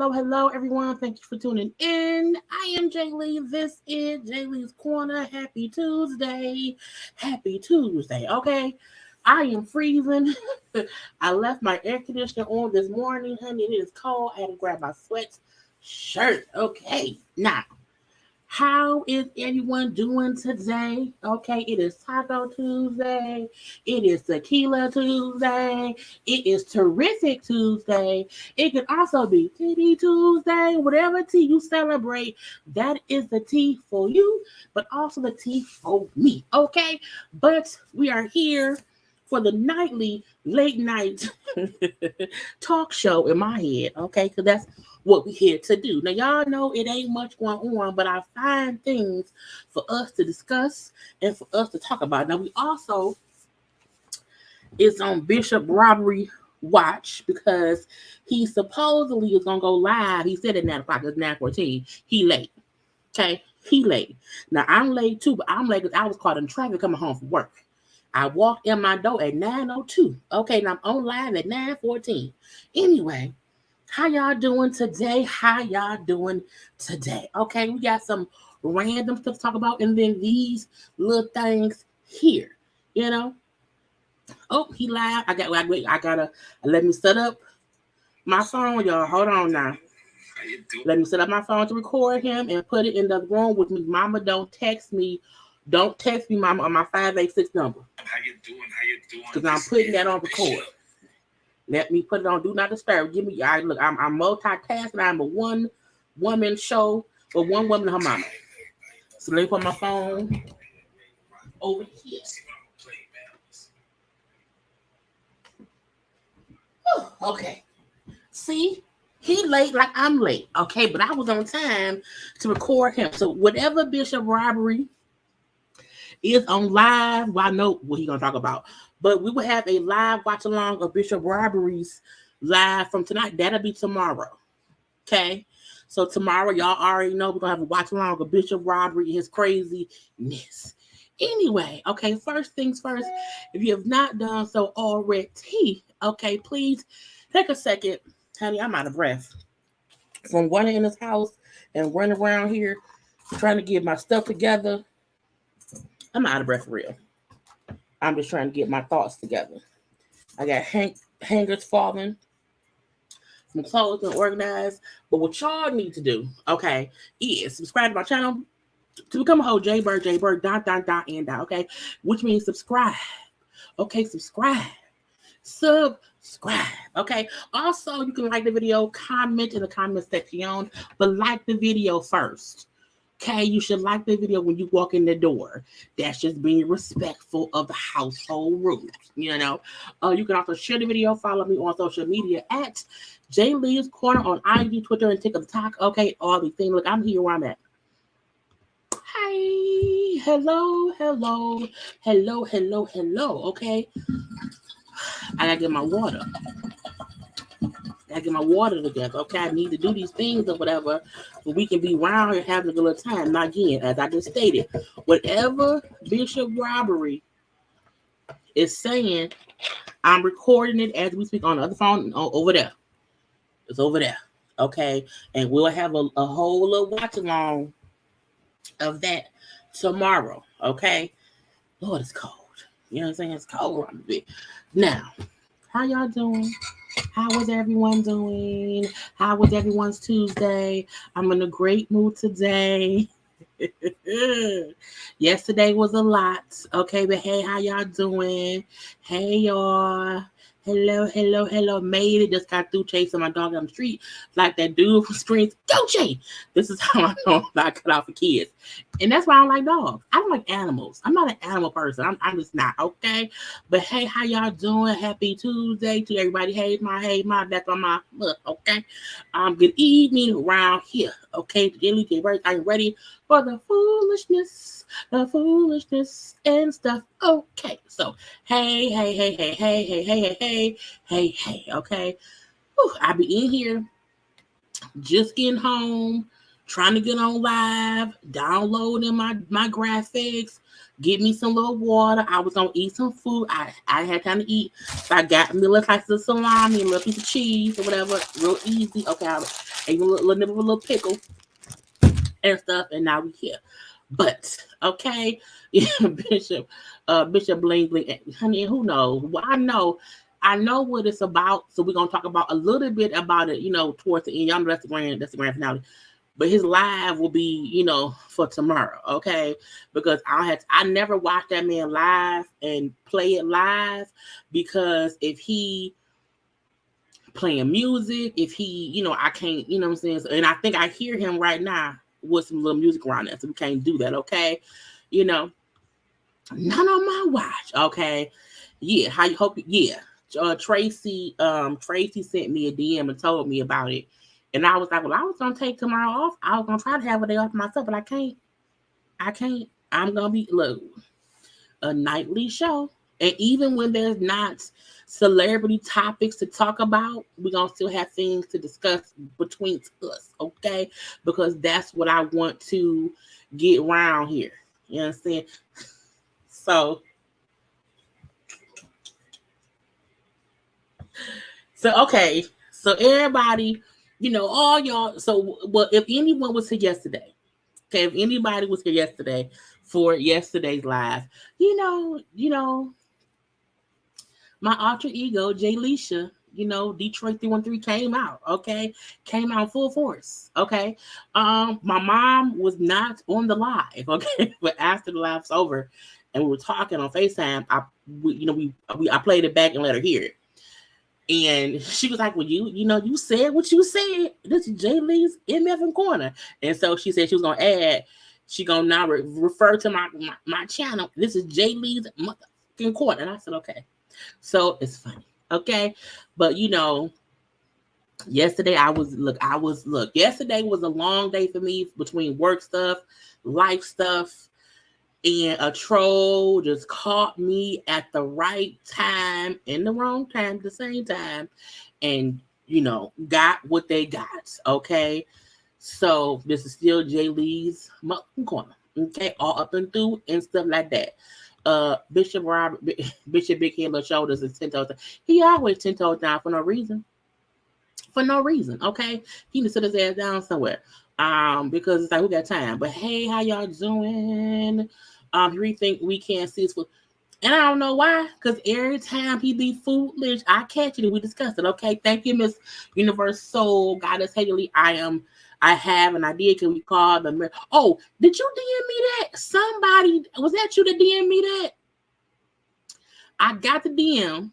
Hello, everyone. Thank you for tuning in. I am Jaylee. This is JayLeesCorner. Happy Tuesday. Okay? I am freezing. I left my air conditioner on this morning, honey. It is cold. I had to grab my sweatshirt. Okay. Now, how is everyone doing today? Okay, it is Taco Tuesday. It is Tequila Tuesday. It is Terrific Tuesday. It can also be Titty Tuesday. Whatever tea you celebrate, that is the tea for you, but also the tea for me. Okay, but we are here for the nightly late night talk show in my head. Okay, because that's what we're here to do. Now, y'all know it ain't much going on, but I find things for us to discuss and for us to talk about. Now, we also is on Bishop Robbery watch because he supposedly is going to go live. He said at 9 o'clock, it's 9:14. He late. Okay? He late. Now, I'm late too, but I'm late because I was caught in traffic coming home from work. I walked in my door at 9:02. Okay, now I'm on live at 9:14. Anyway, how y'all doing today? Okay, we got some random stuff to talk about, and then these little things here, you know. Oh, he live. I gotta let me set up my phone, y'all. Hold on now. Let me set up my phone to record him and put it in the room with me. Mama, don't text me. Don't text me, Mama, on my 586 number. How you doing? Because I'm putting that on record. Let me put it on Do Not Disturb. I'm multitasking. I'm a one-woman show for one woman and her mama. So let me put my phone over here. Okay. See? He late like I'm late. Okay, but I was on time to record him. So whatever Bishop Robbery is on live, well, I know what he's going to talk about. But we will have a live watch along of Bishop Robbery's live from tonight. That'll be tomorrow. Okay? So tomorrow, y'all already know we're going to have a watch along of Bishop Robbery and his craziness. Anyway, okay, first things first, if you have not done so already, okay, please take a second. Honey, I'm out of breath from running in this house and running around here. trying to get my stuff together. I'm out of breath for real. I'm just trying to get my thoughts together. I got hangers falling. Some clothes and organized. But what y'all need to do, okay, is subscribe to my channel to become a whole JayBird, and okay? Which means subscribe. Okay, subscribe. Okay. Also, you can like the video, comment in the comment section, but like the video first. Okay, you should like the video when you walk in the door. That's just being respectful of the household rules. You know, you can also share the video. Follow me on social media at JayLeesCorner on IG, Twitter, and TikTok. Okay, all these things. Look, I'm here where I'm at. Hi, hello. Okay, I gotta get my water. Together. Okay, I need to do these things or whatever, but we can be around here having a good time. Now, again, as I just stated, whatever Bishop Robbery is saying, I'm recording it as we speak on the other phone over there. It's over there. Okay, and we'll have a whole little watch along of that tomorrow. Okay, Lord, it's cold. You know what I'm saying? It's cold around a bit. Now, how y'all doing? How was everyone doing? How was everyone's Tuesday? I'm in a great mood today. Yesterday was a lot. Okay, but hey, how y'all doing? Hey, y'all. Hello. Made it. Just got through chasing my dog on the street like that dude who screams, "Go, Jay!" This is how I know I cut off for kids. And that's why I don't like dogs. I don't like animals. I'm not an animal person. I'm just not, okay? But hey, how y'all doing? Happy Tuesday to everybody. Hey, that's on my look, okay? Good evening around here, okay? JayBirds, I'm ready for the foolishness and stuff. Okay, so hey, okay. Whew, I be in here just getting home, trying to get on live, downloading my graphics, get me some little water. I was gonna eat some food. I had time to eat, so I got me a little slice of salami, a little piece of cheese or whatever, real easy. Okay, I ate a little nibble of a little pickle and stuff, and now we here. But okay, Bishop Bling Bling, honey, who knows? Well, I know what it's about, so we're gonna talk about a little bit about it, towards the end. Y'all know that's the grand finale. But his live will be, for tomorrow, okay? Because I never watched that man live and play it live, because if he playing music, if he, I can't, what I'm saying? And I think I hear him right now with some little music around there, so we can't do that, okay? None on my watch, okay? Yeah, how you hope? Yeah, Tracy sent me a DM and told me about it, and I was like, well, I was gonna take tomorrow off. I was gonna try to have a day off myself, but I can't. I'm gonna be a nightly show, and even when there's not celebrity topics to talk about, we're gonna still have things to discuss between us, okay? Because that's what I want to get around here. You understand? So okay. So everybody, all y'all. So, well, if anyone was here yesterday, okay, if anybody was here yesterday for yesterday's live, my alter ego, Jayleesha, Detroit 313 came out, okay? Came out full force, okay? My mom was not on the live, okay? But after the live's over and we were talking on FaceTime, I played it back and let her hear it. And she was like, well, you said what you said. This is JayLee's MF Corner. And so she said she was going to add, she going to now refer to my channel. This is JayLee's motherfucking Corner. And I said, okay. So it's funny. Okay. But, yesterday yesterday was a long day for me between work stuff, life stuff, and a troll just caught me at the right time and the wrong time at the same time, and got what they got. Okay, so this is still JayLee's Corner. Okay, all up and through and stuff like that. Bishop Big Head Little Shoulders is 10 toes down. He always 10 toes down for no reason. Okay, he need to sit his ass down somewhere. Because it's like we got time. But hey, how y'all doing? You think we can't see his foot? And I don't know why, because every time he be foolish, I catch it and we discuss it. Okay, thank you, Miss Universe Soul Goddess Haley. I have an idea. Can we call the? Oh, did you DM me that? Somebody was that you that DM me that? I got the DM.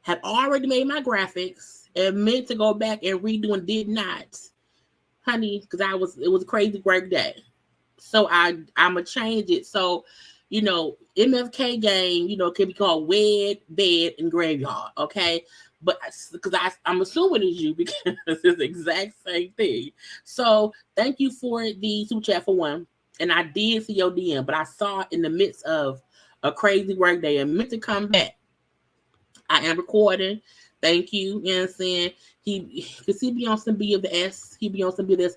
Had already made my graphics and meant to go back and redo and did not, honey, because it was a crazy work day. So I'ma change it. So, MFK game, can be called Wed, Bed, and Graveyard. Okay. But because I'm assuming it's you because it's the exact same thing. So thank you for the super chat for one. And I did see your DM, but I saw it in the midst of a crazy work day and meant to come back. I am recording. Thank you. You know what I'm saying? Because he be on some B of the S. He be on some B of this.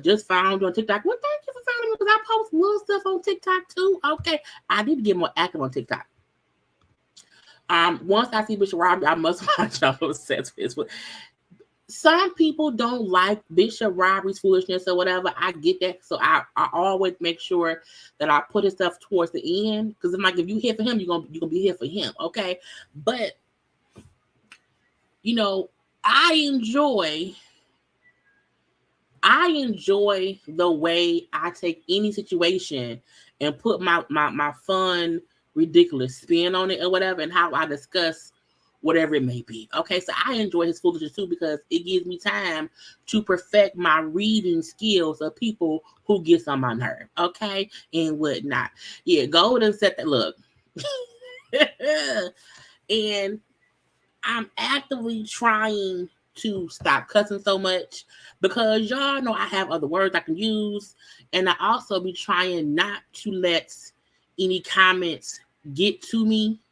Just found you on TikTok. Well, thank you for finding me because I post little stuff on TikTok too. Okay. I need to get more active on TikTok. Once I see Bishop Robbery, I must watch y'all obsessed with. Some people don't like Bishop Robbery's foolishness or whatever. I get that. So I always make sure that I put his stuff towards the end. Because if you here for him, you're gonna be here for him. Okay. But I enjoy the way I take any situation and put my fun, ridiculous spin on it or whatever, and how I discuss whatever it may be. Okay, so I enjoy his foolishness too because it gives me time to perfect my reading skills of people who gets on my nerve. Okay, and whatnot. Yeah, go and set that look. And I'm actively trying to stop cussing so much because y'all know I have other words I can use, and I also be trying not to let any comments get to me.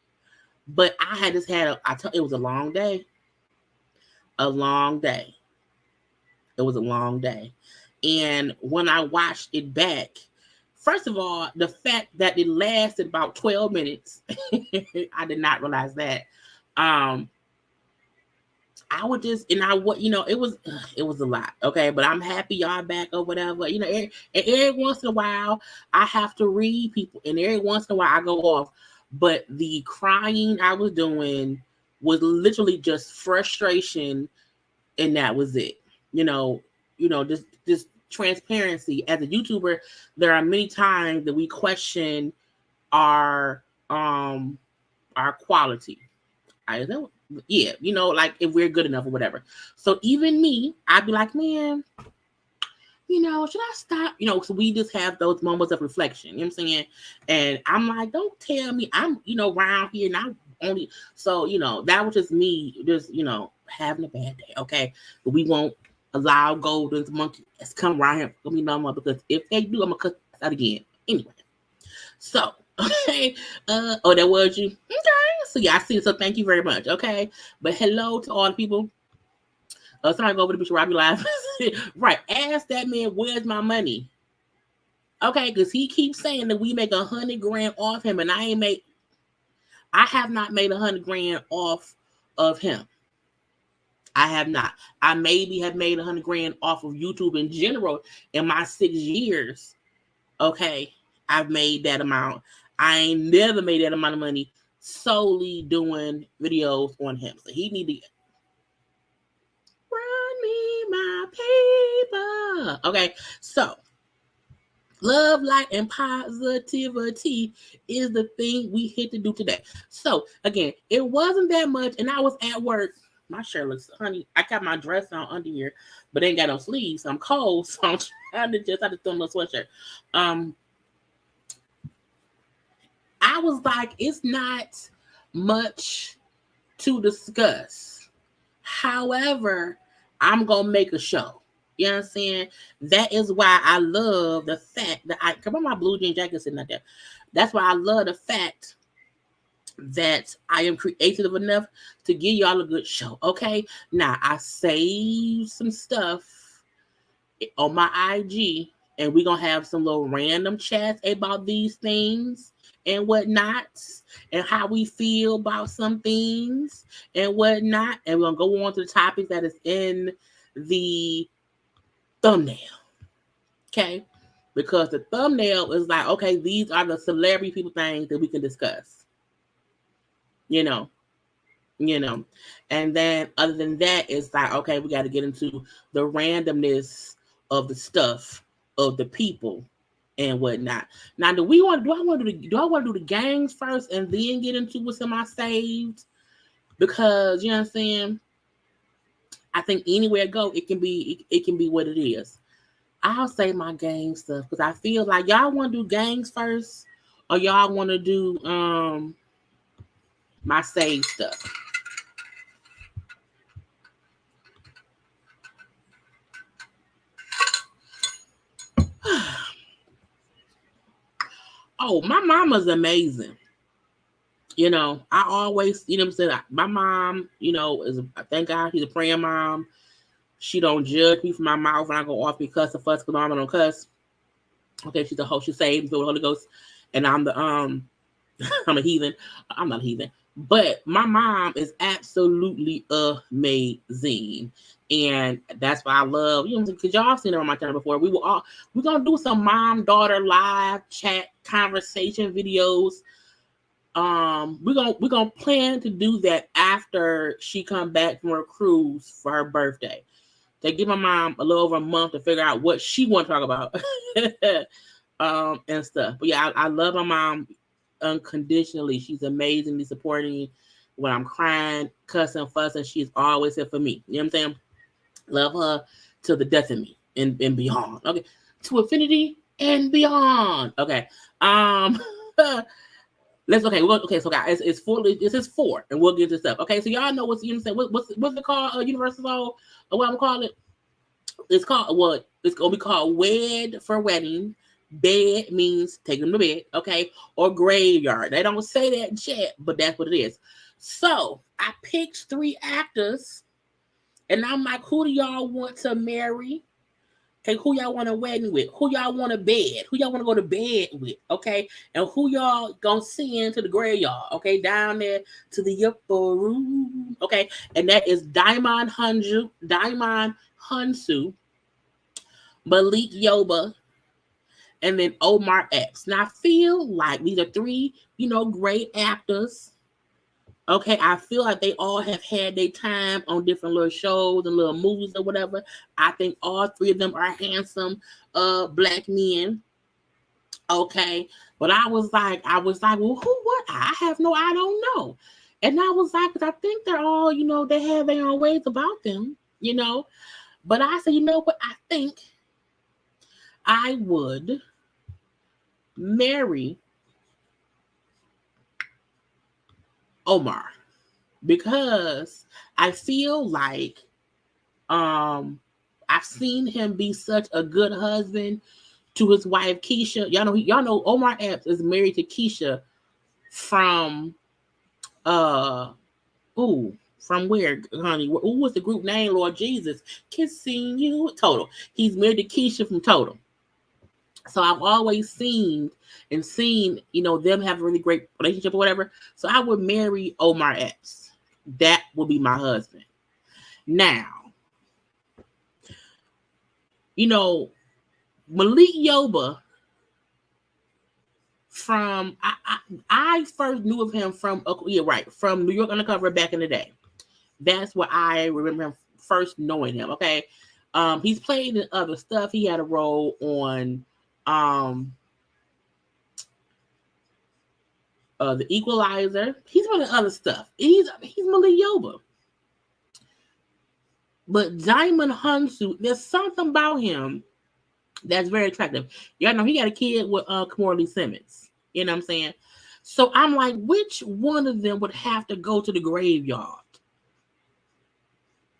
But I had just had it was a long day. It was a long day. And when I watched it back, first of all, the fact that it lasted about 12 minutes, I did not realize that. I would just, it was a lot. Okay. But I'm happy y'all back or whatever. Every once in a while, I have to read people, and every once in a while I go off. But the crying I was doing was literally just frustration, and that was it. This transparency. As a YouTuber, there are many times that we question our quality. I know. Yeah, like if we're good enough or whatever. So even me, I'd be like, man, should I stop? So we just have those moments of reflection. You know what I'm saying? And I'm like, don't tell me I'm, around here and I'm only. So, that was just me, just, having a bad day. Okay. But we won't allow golden monkeys to come around here for me no more because if they do, I'm going to cut that again. Anyway. So, okay. That was you. Okay. So, yeah, I see it. So, thank you very much. Okay. But hello to all the people. Somebody go over to Bishop Robbie Live. Right. Ask that man, where's my money? Okay, because he keeps saying that we make $100,000 off him, and I have not made $100,000 off of him. I have not. I maybe have made $100,000 off of YouTube in general in my 6 years. Okay, I've made that amount. I ain't never made that amount of money solely doing videos on him. So he need to run me my paper. Okay, so love, light, and positivity is the thing we hit to do today. So to it wasn't that much, and I was at work. My shirt looks, honey, I got my dress on under here, but ain't got no sleeves. So I'm cold, so I'm trying to just, I just throw a little sweatshirt. I was like, it's not much to discuss. However, I'm going to make a show. You know what I'm saying? That is why I love the fact that come on, my blue jean jacket sitting like that. That's why I love the fact that I am creative enough to give y'all a good show. Okay. Now I saved some stuff on my IG, and we're going to have some little random chats about these things and whatnot, and how we feel about some things and whatnot. And we're going to go on to the topics that is in the thumbnail. Okay? Because the thumbnail is like, okay, these are the celebrity people things that we can discuss. You know. And then other than that, it's like, okay, we got to get into the randomness of the stuff of the people and whatnot. Now, do I want to do the gangs first and then get into what's in my saved? Because you know what I'm saying? I think anywhere I go, it can be what it is. I'll say my gang stuff because I feel like y'all want to do gangs first, or y'all want to do my save stuff. Oh, my mama's amazing. You know, I always, you know what I'm saying? My mom, you know, thank God she's a praying mom. She don't judge me from my mouth when I go off because of fuss because mama don't cuss. Okay, she's a host, she's saved with the Holy Ghost. And I'm the I'm a heathen. I'm not a heathen. But my mom is absolutely amazing. And that's why I love, you know, because y'all seen her on my channel before. We're gonna do some mom-daughter live chat conversation videos. We're gonna plan to do that after she come back from her cruise for her birthday. They give my mom a little over a month to figure out what she want to talk about, and stuff. But yeah, I love my mom unconditionally. She's amazingly supporting when I'm crying, cussing, fussing. She's always here for me. You know what I'm saying? Love her to the death of me and beyond. Okay, to infinity and beyond. Okay. So guys, it's 4. This is 4, and we'll get to stuff. Okay, so y'all know what's, you know what I'm saying? What's it called? Universal Soul, or what I'm calling it? It's called what? It's gonna be called wed for wedding. Bed means take them to bed, okay? Or graveyard. They don't say that yet, but that's what it is. So I picked 3 actors, and I'm like, who do y'all want to marry? Okay, who y'all want to wedding with? Who y'all want to bed? Who y'all want to go to bed with? Okay, and who y'all gonna send to the graveyard? Okay, down there to the upper room. Okay, and that is Diamond Hunsu, Malik Yoba, and then Omar Epps. Now I feel like these are 3, you know, great actors. Okay, I feel like they all have had their time on different little shows and little movies or whatever. I think all 3 of them are handsome black men. Okay, but I was like, well, who? What? I don't know. And I was like, because I think they're all, you know, they have their own ways about them, you know. But I said, you know what? I think I would marry Omar because I feel like I've seen him be such a good husband to his wife Keisha. Y'all know Omar Epps is married to Keisha from from where, honey? Who was the group name? Lord Jesus, kissing you. Total. He's married to Keisha from Total. So I've always seen, you know, them have a really great relationship or whatever. So I would marry Omar Epps. That would be my husband. Now, you know, Malik Yoba from I first knew of him from from New York Undercover back in the day. That's where I remember him first knowing him. Okay, he's played in other stuff. He had a role on The Equalizer. He's been in other stuff. He's Malik Yoba. But Diamond Hunsu, there's something about him that's very attractive. Y'all know he got a kid with Kamora Simmons. You know what I'm saying? So I'm like, which one of them would have to go to the graveyard?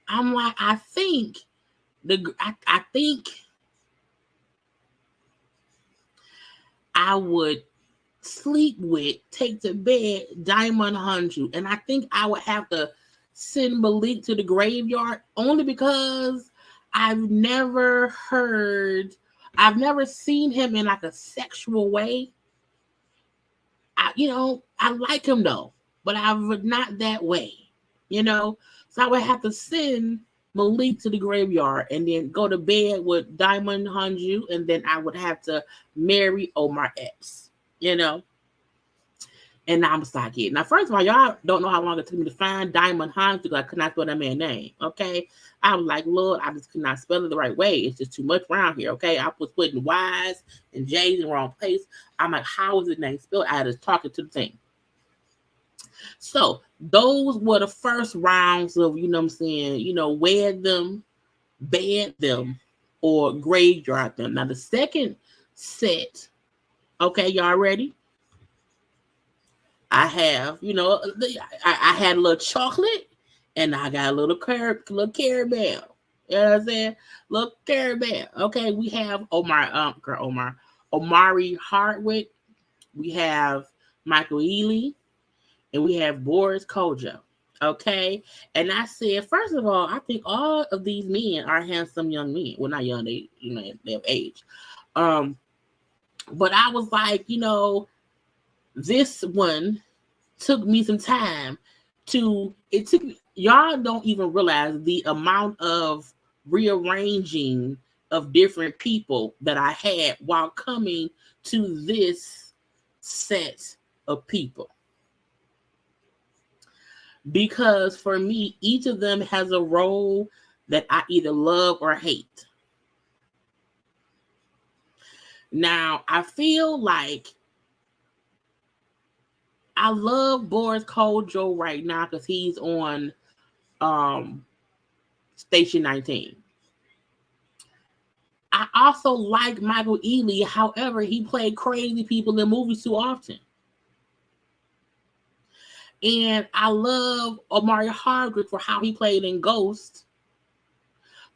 I'm like, I think I would sleep with, take to bed Diamond Hunsu, and I think I would have to send Malik to the graveyard only because I've never seen him in like a sexual way. I like him though, but I'm not that way, you know. So I would have to send Malik to the graveyard and then go to bed with Diamond Hanju, and then I would have to marry Omar Epps, you know? And I was like, yeah. Now, first of all, y'all don't know how long it took me to find Diamond Hanju because I could not spell that man's name, okay? I was like, Lord, I just could not spell it the right way. It's just too much around here, okay? I was putting Y's and J's in the wrong place. I'm like, how is the name spelled? I was talking to the thing. So those were the first rounds of, you know what I'm saying, you know, wed them, bed them, or graveyard them. Now the second set, okay, y'all ready? I have, you know, I had a little chocolate and I got a little caramel. You know what I'm saying? Little caramel. Okay, we have Omari Hardwick. We have Michael Ealy. And we have Boris Kojo. Okay. And I said, first of all, I think all of these men are handsome young men. Well, not young, they, you know, they have age. But I was like, you know, this one took me some time y'all don't even realize the amount of rearranging of different people that I had while coming to this set of people. Because for me, each of them has a role that I either love or hate. Now, I feel like I love Boris Kojo right now because he's on Station 19. I also like Michael Ealy. However, he played crazy people in movies too often. And I love Omari Hardwick for how he played in Ghost.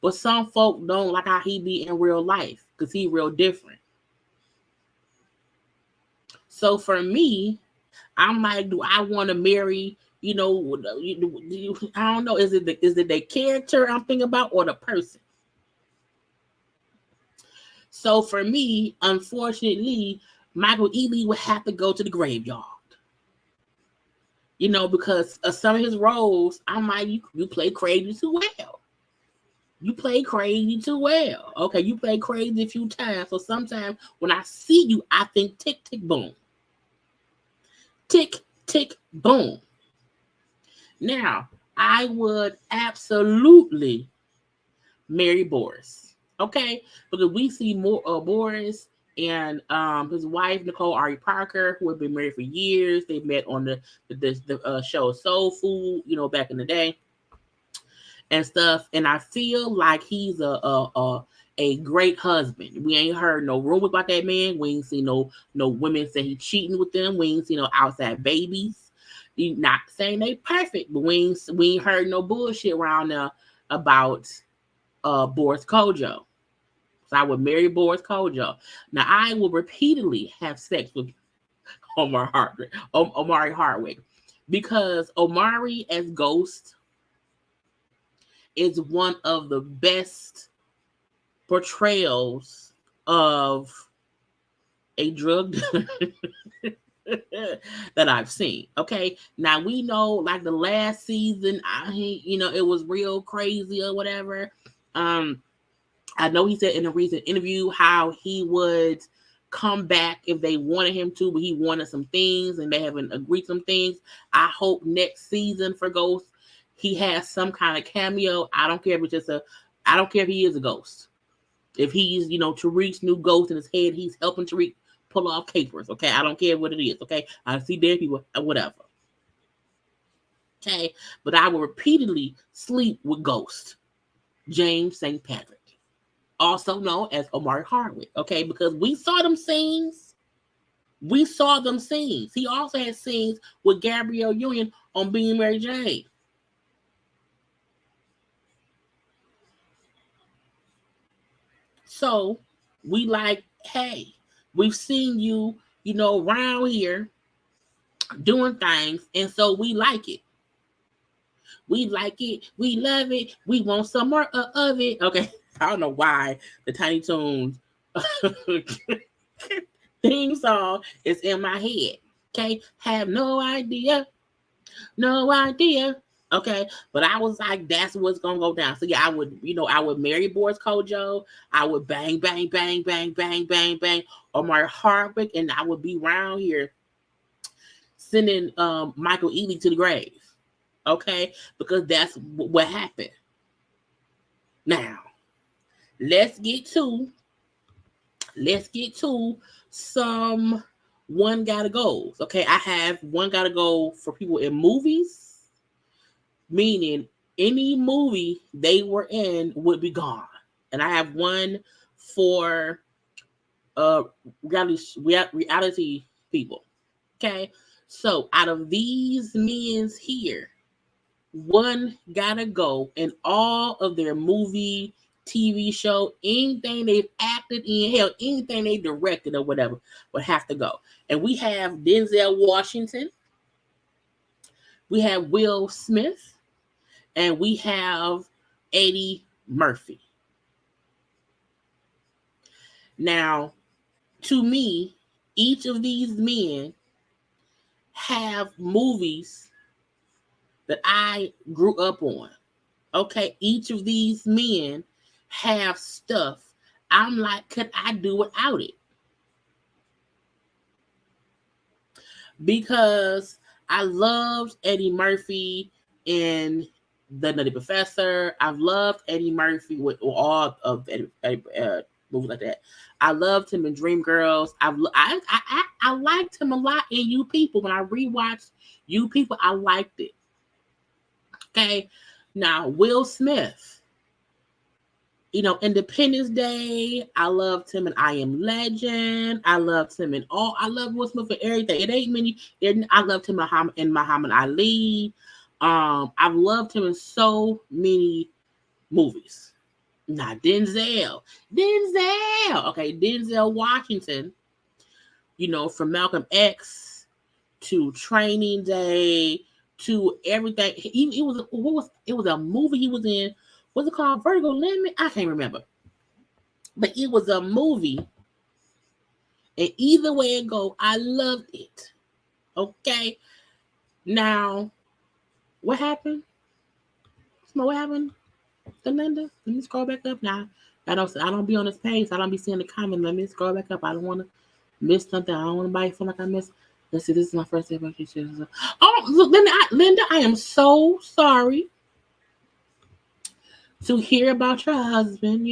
But some folk don't like how he be in real life because he's real different. So for me, I'm like, do I want to marry, you know, I don't know. Is it the character I'm thinking about or the person? So for me, unfortunately, Michael Ealy would have to go to the graveyard. You know, because of some of his roles, I'm like, you play crazy too well. You play crazy too well. Okay, you play crazy a few times. So sometimes when I see you, I think tick, tick, boom. Tick, tick, boom. Now, I would absolutely marry Boris. Okay? Because we see more Boris and his wife Nicole Ari Parker, who have been married for years. They met on the show Soul Food, you know, back in the day and stuff. And I feel like he's a great husband. We ain't heard no rumors about that man. We ain't seen no women say he cheating with them. We ain't seen no outside babies. He's not saying they perfect, but we ain't heard no bullshit around there about Boris Kojo. So I would marry Boris Kojo. Now I will repeatedly have sex with Omari Hardwick because Omari as Ghost is one of the best portrayals of a drug that I've seen. Okay, now we know, like the last season, it was real crazy or whatever. I know he said in a recent interview how he would come back if they wanted him to, but he wanted some things and they haven't agreed some things. I hope next season for Ghost, he has some kind of cameo. I don't care if it's I don't care if he is a ghost. If he's, Tariq's new ghost in his head, he's helping Tariq pull off capers. Okay, I don't care what it is. Okay, I see dead people, whatever. Okay, but I will repeatedly sleep with Ghost, James St. Patrick, also known as Omari Hardwick. Okay, because we saw them scenes. He also had scenes with Gabrielle Union on Being Mary Jane. So we like, hey, we've seen you, around here doing things, and so we like it. We like it. We love it. We want some more of it. Okay, I don't know why the Tiny Toons theme song is in my head. Okay, have no idea. Okay, but I was like, that's what's gonna go down. So yeah, I would marry Boris Kojo. I would bang, bang, bang, bang, bang, bang, bang on my Hardwick, and I would be around here sending Michael Ealy to the grave. Okay, because that's what happened. Now, let's get to some one gotta goes. Okay, I have one gotta go for people in movies, meaning any movie they were in would be gone. And I have one for reality people. Okay, so out of these men's here, one gotta go in all of their movie, TV show, anything they've acted in, hell, anything they directed or whatever would have to go. And we have Denzel Washington, we have Will Smith, and we have Eddie Murphy. Now, to me, each of these men have movies that I grew up on. Okay, each of these men have stuff. I'm like, could I do without it? Because I loved Eddie Murphy in The Nutty Professor. I've loved Eddie Murphy with all of movies like that. I loved him in Dreamgirls. I liked him a lot in You People. When I rewatched You People, I liked it. Okay, now Will Smith. Independence Day. I loved him in I Am Legend. I loved him in all. I love Will Smith for everything. It ain't many. I loved him in Muhammad Ali. I've loved him in so many movies. Now Denzel. Okay, Denzel Washington. From Malcolm X to Training Day to everything. It was a movie he was in. Was it called Vertigo Limit? I can't remember. But it was a movie. And either way it go, I loved it. Okay. Now, what happened? What happened? Linda? Let me scroll back up now. I don't be on this page. I don't be seeing the comment. Let me scroll back up. I don't want to miss something. I don't want anybody to feel like I missed. Let's see. This is my first day back. Oh, look, Linda, I am so sorry to hear about your husband.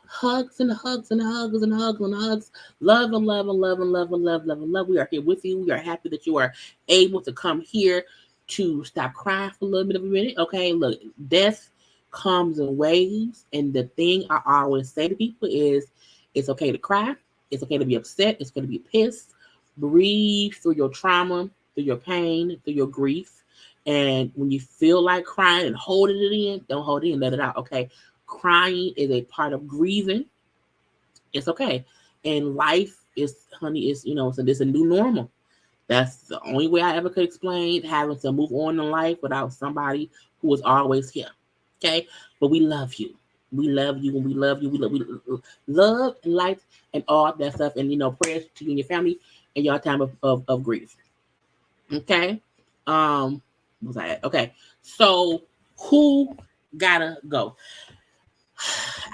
Hugs and hugs and hugs and hugs and hugs. Love and love and love and love and love, love and love. We are here with you. We are happy that you are able to come here to stop crying for a little bit of a minute. Okay, look, death comes in waves. And the thing I always say to people is, it's okay to cry. It's okay to be upset. It's okay to be pissed. Breathe through your trauma, through your pain, through your grief. And when you feel like crying and holding it in, don't hold it in, let it out, okay? Crying is a part of grieving. It's okay. And life is, honey, it's a new normal. That's the only way I ever could explain having to move on in life without somebody who was always here, okay? But we love you. We love you, and we love you. We love and light and all that stuff. And, prayers to you and your family in your time of grief, okay? Was I at? Okay, so who gotta go?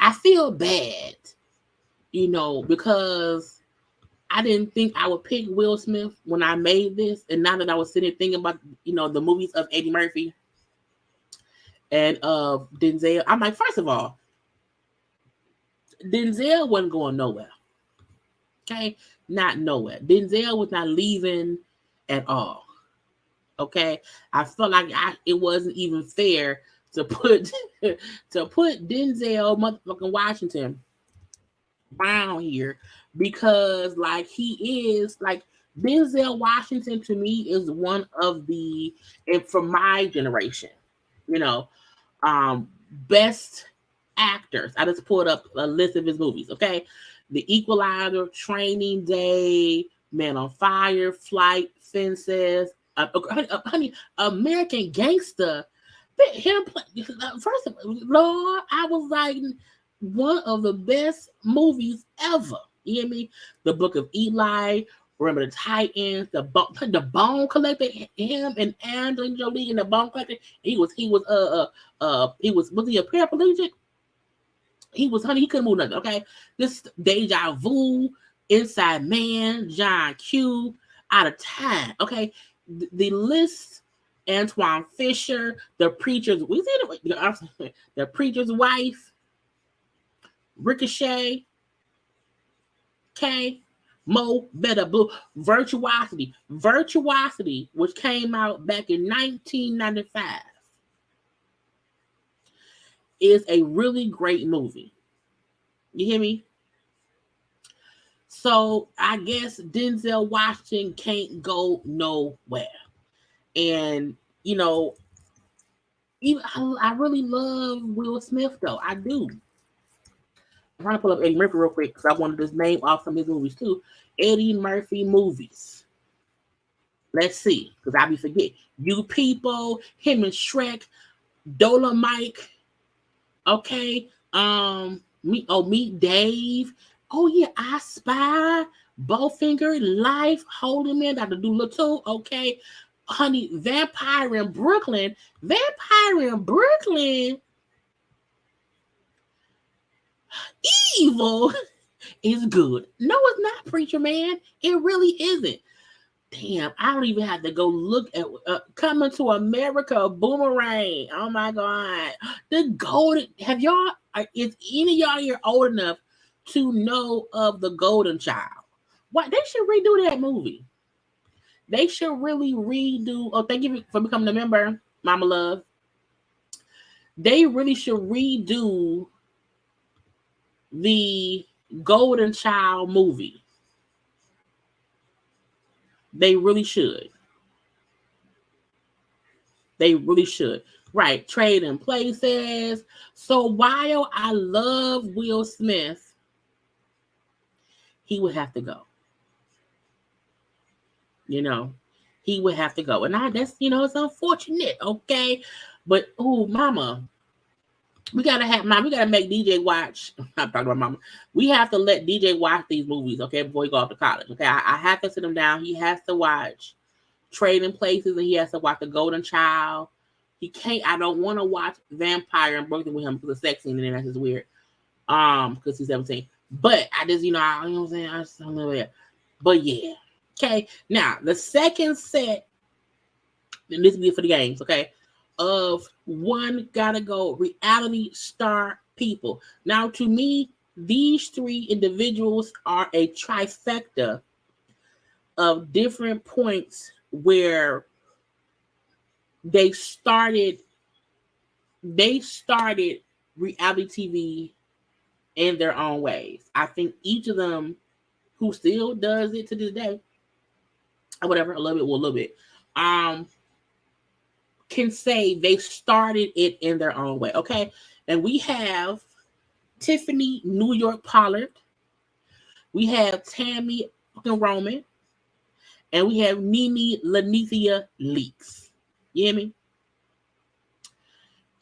I feel bad, because I didn't think I would pick Will Smith when I made this, and now that I was sitting thinking about the movies of Eddie Murphy and of Denzel, I'm like, first of all, Denzel wasn't going nowhere. Okay, not nowhere. Denzel was not leaving at all. Okay, I felt like it wasn't even fair to put Denzel motherfucking Washington down here, because like he is like Denzel Washington to me is one of the, and from my generation, best actors. I just pulled up a list of his movies. Okay, The Equalizer, Training Day, Man on Fire, Flight, Fences. Honey, American Gangster. Him, first of all, Lord, I was like, one of the best movies ever. You hear me? The Book of Eli, Remember the Titans, the Bone Collector, him and Angelina Jolie in the Bone Collector. Was he a paraplegic? He was, honey, he couldn't move nothing. Okay, this Deja Vu, Inside Man, John Q, Out of Time. Okay, the list. Antoine Fisher, the preacher's wife, Ricochet, K, Mo Better Blue, Virtuosity, which came out back in 1995, is a really great movie. You hear me? So I guess Denzel Washington can't go nowhere. And, you know, I really love Will Smith, though. I do. I'm trying to pull up Eddie Murphy real quick because I wanted to name off some of his movies, too. Eddie Murphy movies. Let's see, because I be forget. You People, him and Shrek, Dolomite. Okay. Meet Dave. Oh, yeah, I Spy. Bowfinger, Life, Holy Man, Dr. Dolittle. Okay. Honey, Vampire in Brooklyn. Evil is good. No, it's not, Preacher Man. It really isn't. Damn, I don't even have to go look at Coming to America, Boomerang. Oh my God. The Golden, is any of y'all here old enough to know of The Golden Child? What, they should redo that movie. They should really redo. Oh, thank you for becoming a member, Mama Love. They really should redo the Golden Child movie. They really should. Right. Trading Places. So while I love Will Smith, he would have to go. You know, he would have to go. And that's, it's unfortunate, okay? But, Mama, we gotta make DJ watch. I'm talking about Mama. We have to let DJ watch these movies, okay, before he go off to college. Okay, I have to sit him down. He has to watch Trading Places, and he has to watch The Golden Child. He can't. I don't want to watch Vampire in Brooklyn with him because of sex scene, and that's just weird. Because he's 17. But I just, you know what I'm saying. I just don't know that. But yeah. Okay, now the second set, and this will be for the games, okay, of one gotta go reality star people. Now, to me, these three individuals are a trifecta of different points where they started reality TV in their own ways. I think each of them, who still does it to this day, or whatever, a little bit, can say they started it in their own way. Okay. And we have Tiffany New York Pollard. We have Tammy Roman. And we have Nene Lanithia Leaks. You hear me?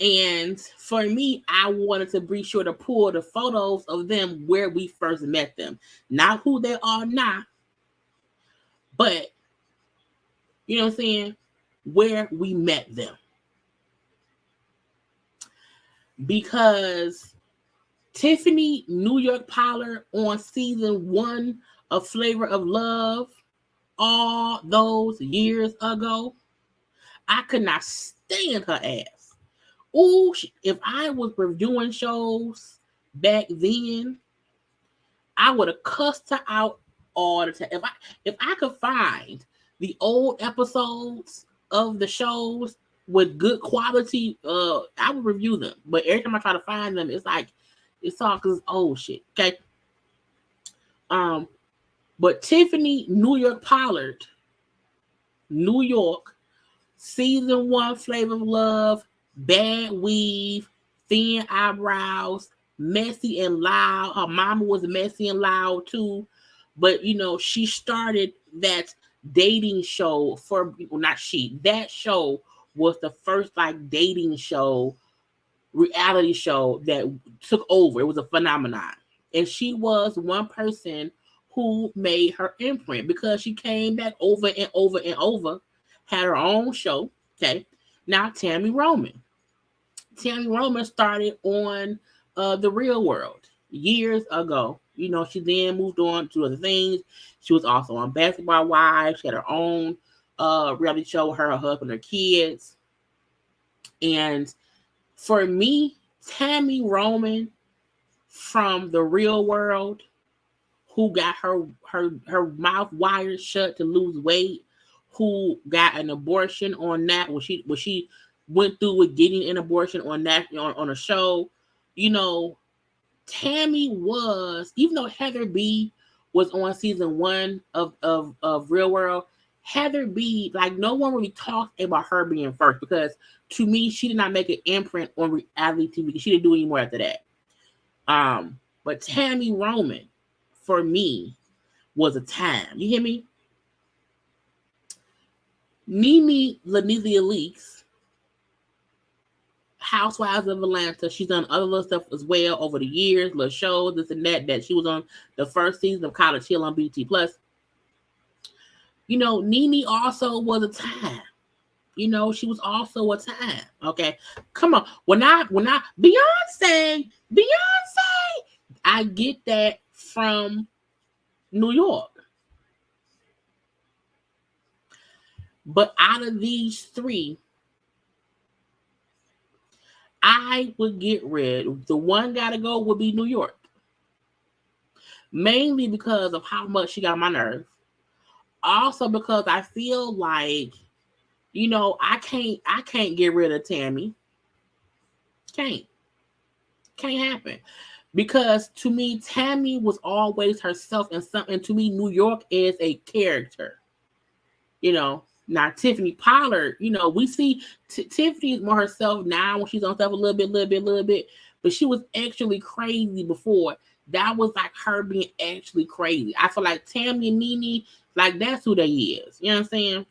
And for me, I wanted to be sure to pull the photos of them where we first met them. Not who they are now, but, you know what I'm saying, where we met them. Because Tiffany New York Pollard on season 1 of Flavor of Love, all those years ago, I could not stand her ass. Ooh, if I was reviewing shows back then, I would have cussed her out all the time. If I could find the old episodes of the shows with good quality, I would review them. But every time I try to find them, it's like it's all because it's old shit. Okay. But Tiffany New York Pollard, New York, season 1, Flavor of Love, bad weave, thin eyebrows, messy and loud. Her mama was messy and loud too. But, she started that dating show that show was the first dating show, reality show that took over. It was a phenomenon. And she was one person who made her imprint because she came back over and over and over, had her own show. Okay. Now Tammy Roman. Tammy Roman started on The Real World years ago. You know, she then moved on to other things. She was also on Basketball Wives. She had her own reality show, her husband, her kids. And for me, Tammy Roman from The Real World, who got her mouth wired shut to lose weight, who got an abortion on that, when she went through with getting an abortion on that on a show. You know, Tammy was, even though Heather B was on season 1 of Real World, Heather B, like, no one really talked about her being first, because to me, she did not make an imprint on reality TV because she didn't do any more after that. But Tammy Roman, for me, was a time. You hear me? Nene Lanizia Leaks, Housewives of Atlanta. She's done other little stuff as well over the years, little shows, this and that. That she was on the first season of College Hill on BT Plus. You know, Nene also was a time. You know, she was also a time. Okay, come on. When I Beyonce, I get that from New York. But out of these three, I would get rid. The one gotta go would be New York. Mainly because of how much she got on my nerves. Also because I feel like, you know, I can't get rid of Tammy. Can't happen. Because to me, Tammy was always herself, and to me, New York is a character. You know, now Tiffany Pollard, you know, we see Tiffany is more herself now when she's on stuff a little bit, but she was actually crazy before. That was like her being actually crazy. I feel like Tammy and Nene, like, that's who they is. You know what I'm saying?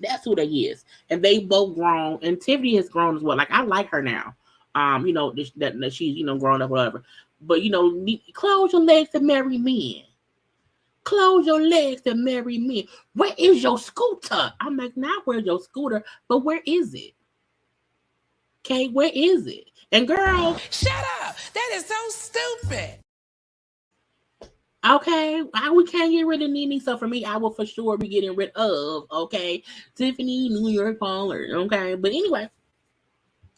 That's who they is. And they both grown, and Tiffany has grown as well. Like, I like her now. You know, that she's, you know, grown up, whatever. But, you know, close your legs to marry men. Close your legs to marry men. Where is your scooter? I'm like, not where's your scooter, but where is it? Okay, where is it? And girl, shut up. That is so stupid. Okay, we can't get rid of Nene, so for me, I will for sure be getting rid of, okay, Tiffany New York Pollard, okay? But anyway,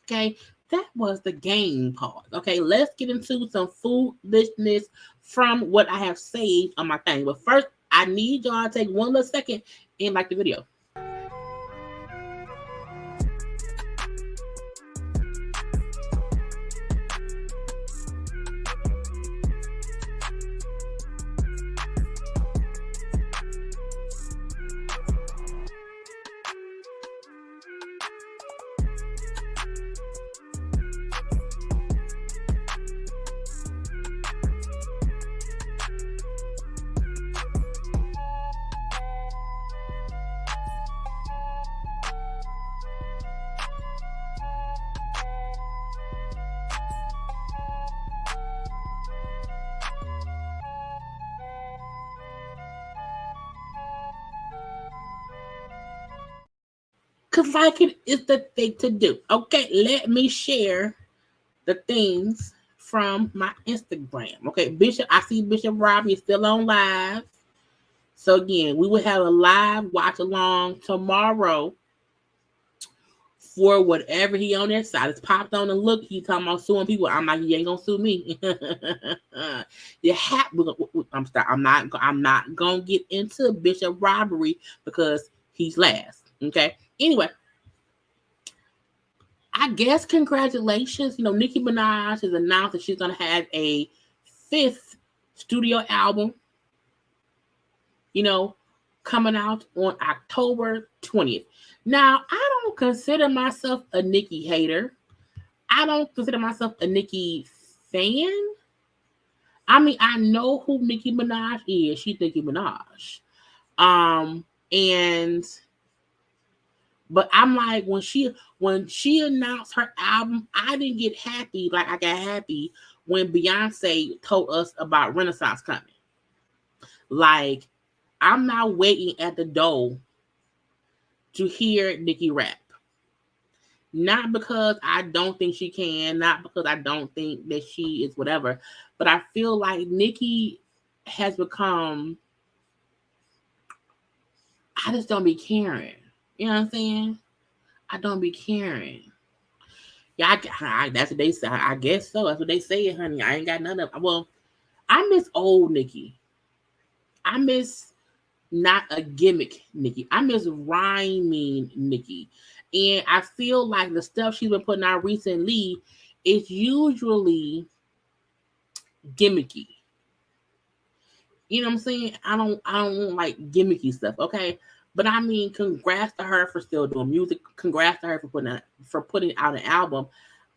okay, that was the game part. Okay, let's get into some foolishness from what I have saved on my thing. But first, I need y'all to take one little second and like the video. Because like it is the thing to do. Okay, let me share the things from my Instagram. Okay, Bishop, I see Bishop Robbie is still on live. So again, we will have a live watch along tomorrow for whatever he on their side. It's popped on and look, he talking about suing people. I'm like, you ain't gonna sue me. I'm not gonna get into Bishop Robbery because he's last. Okay. Anyway, I guess congratulations. You know, Nicki Minaj has announced that she's gonna have a 5th studio album, you know, coming out on October 20th. Now, I don't consider myself a Nicki hater. I don't consider myself a Nicki fan. I mean, I know who Nicki Minaj is. She's Nicki Minaj. But I'm like, when she announced her album, I didn't get happy like I got happy when Beyonce told us about Renaissance coming. Like, I'm not waiting at the door to hear Nicki rap. Not because I don't think she can, not because I don't think that she is whatever, but I feel like Nicki has become, I just don't be caring. You know what I'm saying? I don't be caring. Yeah, that's what they say. I guess so. That's what they say, honey. I ain't got none of. Well, I miss old Nicki. I miss not a gimmick Nicki. I miss rhyming Nicki. And I feel like the stuff she's been putting out recently is usually gimmicky. You know what I'm saying? I don't like gimmicky stuff, okay? But I mean, congrats to her for still doing music. Congrats to her for putting out an album.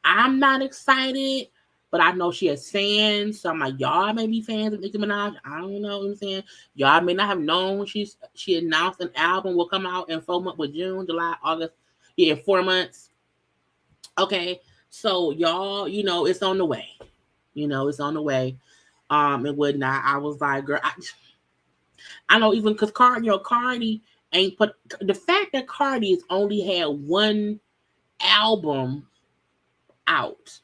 I'm not excited, but I know she has fans. So I'm like, y'all may be fans of Nicki Minaj. I don't know what I'm saying. Y'all may not have known she announced an album will come out in 4 months with June, July, August. Yeah, in 4 months. Okay. So y'all, it's on the way. It's on the way. And whatnot. I was like, girl, I know even because Cardi ain't put the fact that Cardi has only had one album out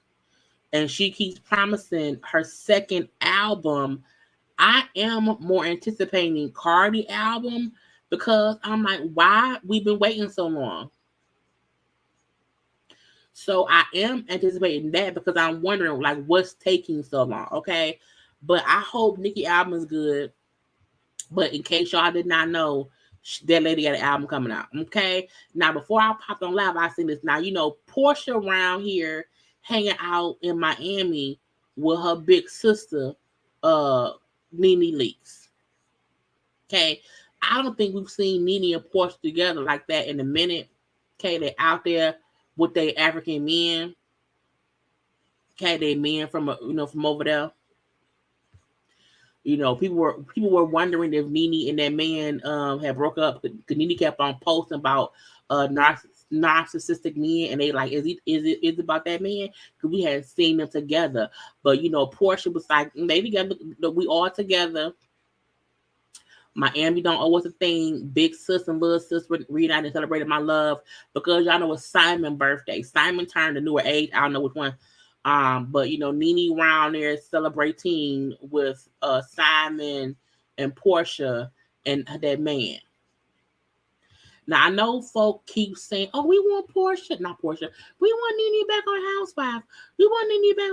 and she keeps promising her second album. I am more anticipating Cardi album because I'm like, why we've been waiting so long? So I am anticipating that because I'm wondering like what's taking so long, okay? But I hope Nicki album is good. But in case y'all did not know, that lady got an album coming out. Okay. Now, before I popped on live, I seen this. Now, Porsha around here hanging out in Miami with her big sister, Nene Leakes. Okay. I don't think we've seen Nene and Porsha together like that in a minute. Okay. They're out there with their African men. Okay. They men from over there. People were wondering if Nene and that man had broke up because Nene kept on posting about narcissistic men, and they like, is it about that man? Because we had seen them together, but Porsha was like, they together, we all together. Miami don't owe us a thing. Big sis and little sis reunited and celebrated my love because y'all know it's Simon's birthday. Simon turned a newer age. I don't know which one. But Nene around there celebrating with Simon and Porsha and that man. Now I know folk keep saying, "Oh, we want Porsha, not Porsha. We want Nene back on Housewives. We want Nene back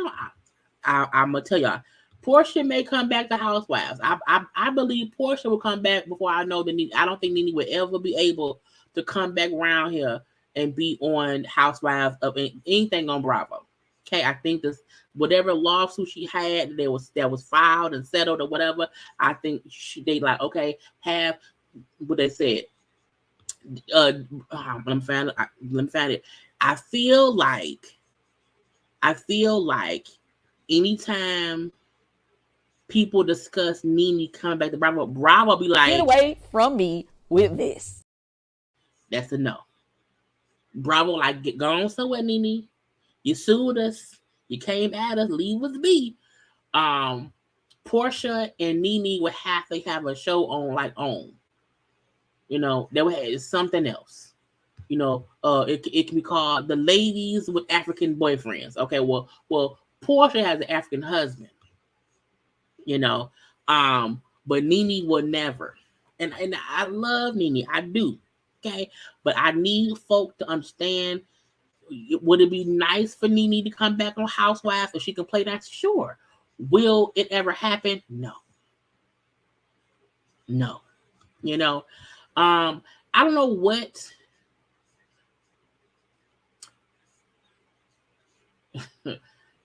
on." I'm gonna tell y'all, Porsha may come back to Housewives. I believe Porsha will come back before I know that Nene. I don't think Nene will ever be able to come back around here and be on Housewives of anything on Bravo. Okay, I think this whatever lawsuit she had that was filed and settled or whatever. I think they like okay have what they said. Let me find it. I feel like anytime people discuss Nene coming back to Bravo be like, get away from me with this. That's a no. Bravo like, go on somewhere, Nene. You sued us. You came at us. Leave us be. Porsha and Nene would have to have a show on. They would have something else. It can be called The Ladies with African Boyfriends. Okay, well, Porsha has an African husband. But Nene will never. And I love Nene. I do. Okay, but I need folk to understand. Would it be nice for Nene to come back on Housewives so she can play that? Sure. Will it ever happen? No. I don't know what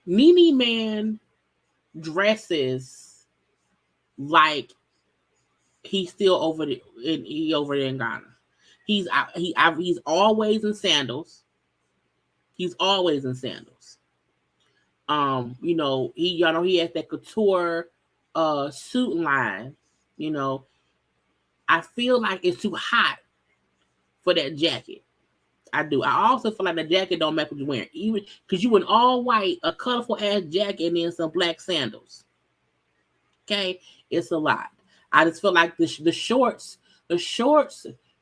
Nene man dresses like he's still over there in Ghana. He's always in sandals. He's always in sandals. He has that couture suit line. I feel like it's too hot for that jacket. I do. I also feel like the jacket don't match what you're wearing. Even because you in all white, a colorful ass jacket and then some black sandals. Okay? It's a lot. I just feel like the shorts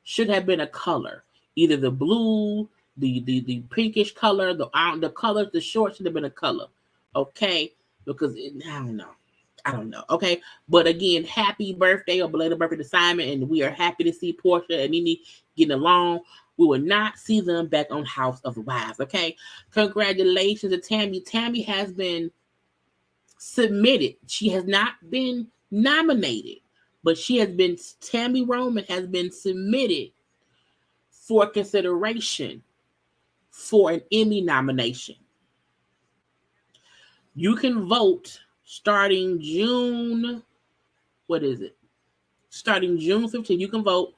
should have been a color, either the blue, the pinkish color, the color. The shorts should have been a color, okay? Because I don't know, okay? But again, happy birthday or belated birthday to Simon, and we are happy to see Porsha and Nene getting along. We will not see them back on House of the Wives, okay? Congratulations to Tammy. Tammy has been submitted. She has not been nominated, but Tammy Roman has been submitted for consideration for an Emmy nomination. You can vote starting June, starting June 15th, you can vote.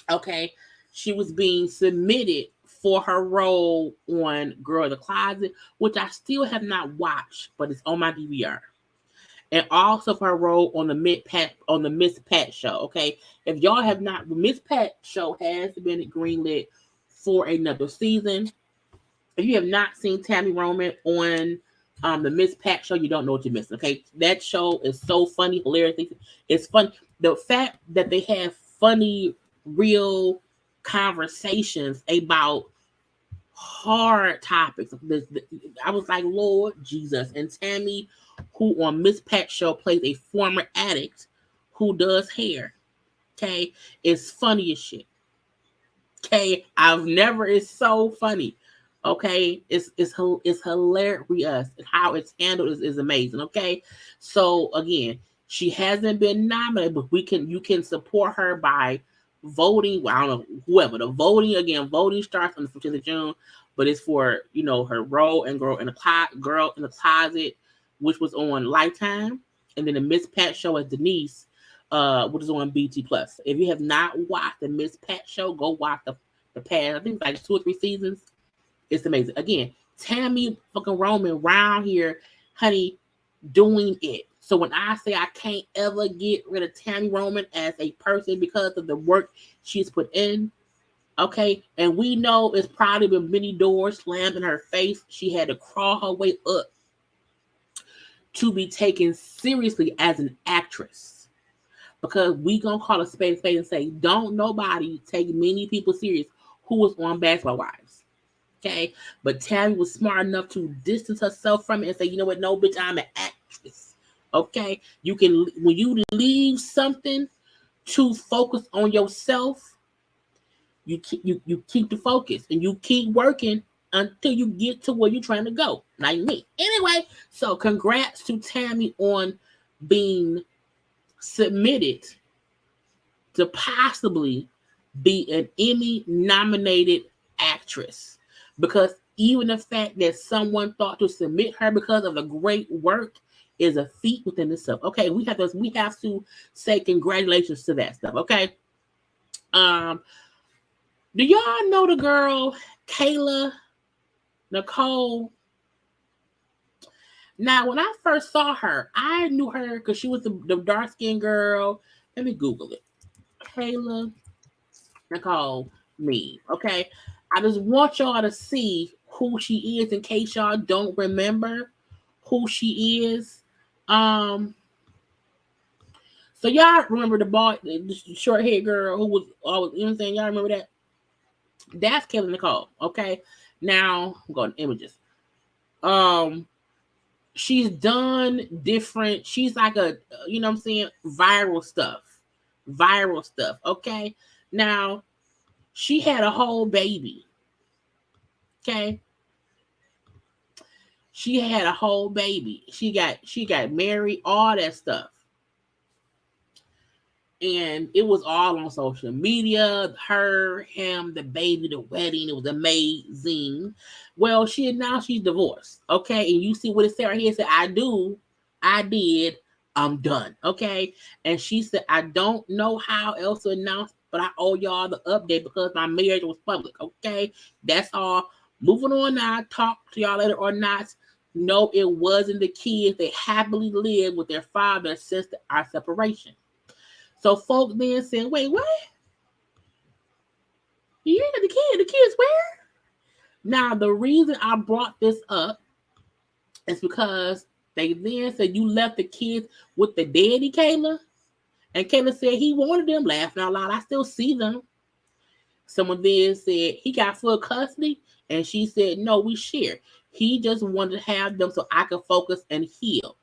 Okay. She was being submitted for her role on Girl in the Closet, which I still have not watched, but it's on my DVR. And also for her role on the Miss Pat show. Okay. If y'all have not, the Miss Pat show has been greenlit for another season. If you have not seen Tammy Roman on the Miss Pat show, you don't know what you're missing. Okay, that show is so funny, hilarious. It's fun. The fact that they have funny, real conversations about hard topics. I was like, Lord Jesus. And Tammy, who on Miss Pat show plays a former addict who does hair. Okay, it's funny as shit. Okay, it's so funny. Okay, it's hilarious. How it's handled is amazing. Okay, so again, she hasn't been nominated, but you can support her by voting. Well, I don't know whoever the voting starts on the 15th of June, but it's for her role and Girl in the Closet, which was on Lifetime, and then the Miss Pat show as Denise, which is on BT Plus. If you have not watched the Miss Pat show, go watch the past. I think it's like 2 or 3 seasons. It's amazing. Again, Tammy fucking Roman around here, honey, doing it. So when I say I can't ever get rid of Tammy Roman as a person because of the work she's put in, okay, and we know it's probably been many doors slammed in her face. She had to crawl her way up to be taken seriously as an actress. Because we gonna call a spade and say, don't nobody take many people serious who was on Basketball Wives. Okay, but Tammy was smart enough to distance herself from it and say, you know what, no, bitch, I'm an actress. Okay, when you leave something to focus on yourself, you keep the focus and you keep working until you get to where you're trying to go, like me. Anyway, so congrats to Tammy on being submitted to possibly be an Emmy nominated actress. Because even the fact that someone thought to submit her because of the great work is a feat within itself. Okay, we have to say congratulations to that stuff. Okay. Do y'all know the girl Kayla Nicole? Now, when I first saw her, I knew her because she was the dark-skinned girl. Let me Google it. Kayla Nicole me. Okay. I just want y'all to see who she is in case y'all don't remember who she is. So y'all remember the short-haired girl who was always, you know what I'm saying? Y'all remember that? That's Kayla Nicole. Okay. Now I'm going to images. She's done different. She's like a, you know what I'm saying? Viral stuff. Okay. Now she had a whole baby. Okay. She had a whole baby. She got married, all that stuff. And it was all on social media. Her, him, the baby, the wedding. It was amazing. Well, she's divorced. Okay. And you see what it said right here. It said, I did, I'm done. Okay. And she said, I don't know how else to announce, but I owe y'all the update because my marriage was public. Okay. That's all. Moving on now. Talk to y'all later or not. No, it wasn't the kids. They happily lived with their father since our separation. So folk then said, wait, what? You got the kid. The kid's where? Now, the reason I brought this up is because they then said you left the kids with the daddy, Kayla. And Kayla said he wanted them, laughing out loud. I still see them. Someone then said he got full custody, and she said, no, we share. He just wanted to have them so I could focus and heal.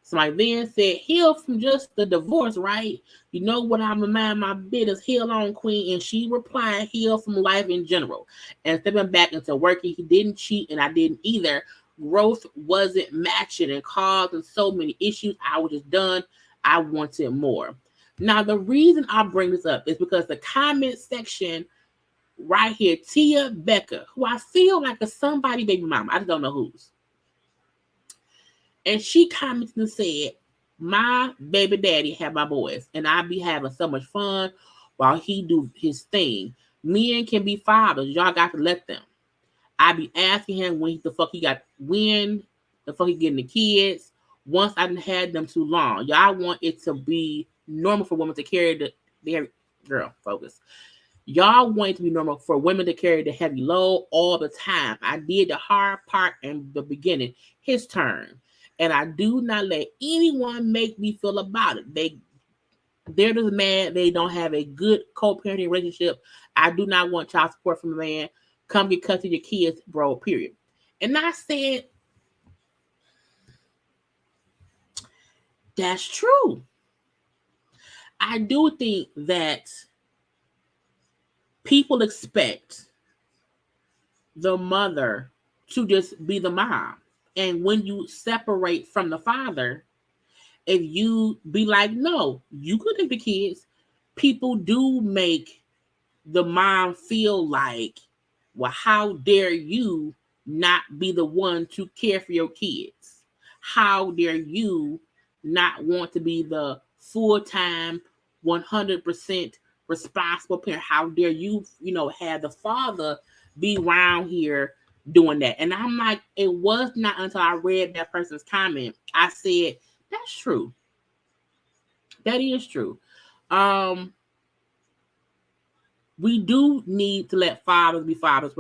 Somebody then said, heal from just the divorce, right? You know what, I'm a mind my business, heal on, queen. And she replied, heal from life in general. And stepping back into working, he didn't cheat and I didn't either. Growth wasn't matching and causing so many issues. I was just done. I wanted more. Now, the reason I bring this up is because the comment section right here, Tia Becca, who I feel like is somebody baby mama. I just don't know whose. And she commented and said, my baby daddy had my boys, and I be having so much fun while he do his thing. Men can be fathers. Y'all got to let them. I be asking him when the fuck he getting the kids. Once I didn't had them too long. Y'all want it to be normal for women to carry their girl, focus. Y'all want it to be normal for women to carry the heavy load all the time. I did the hard part in the beginning. His turn. And I do not let anyone make me feel about it. They're just mad they don't have a good co-parenting relationship. I do not want child support from a man. Come get custody of your kids, bro, period. And I said, that's true. I do think that people expect the mother to just be the mom. And when you separate from the father, if you be like, no, you could take the kids, people do make the mom feel like, well, how dare you not be the one to care for your kids? How dare you not want to be the full-time, 100% responsible parent? How dare you, have the father be around here doing that? And I'm like, it was not until I read that person's comment, I said, that's true. That is true. We do need to let fathers be fathers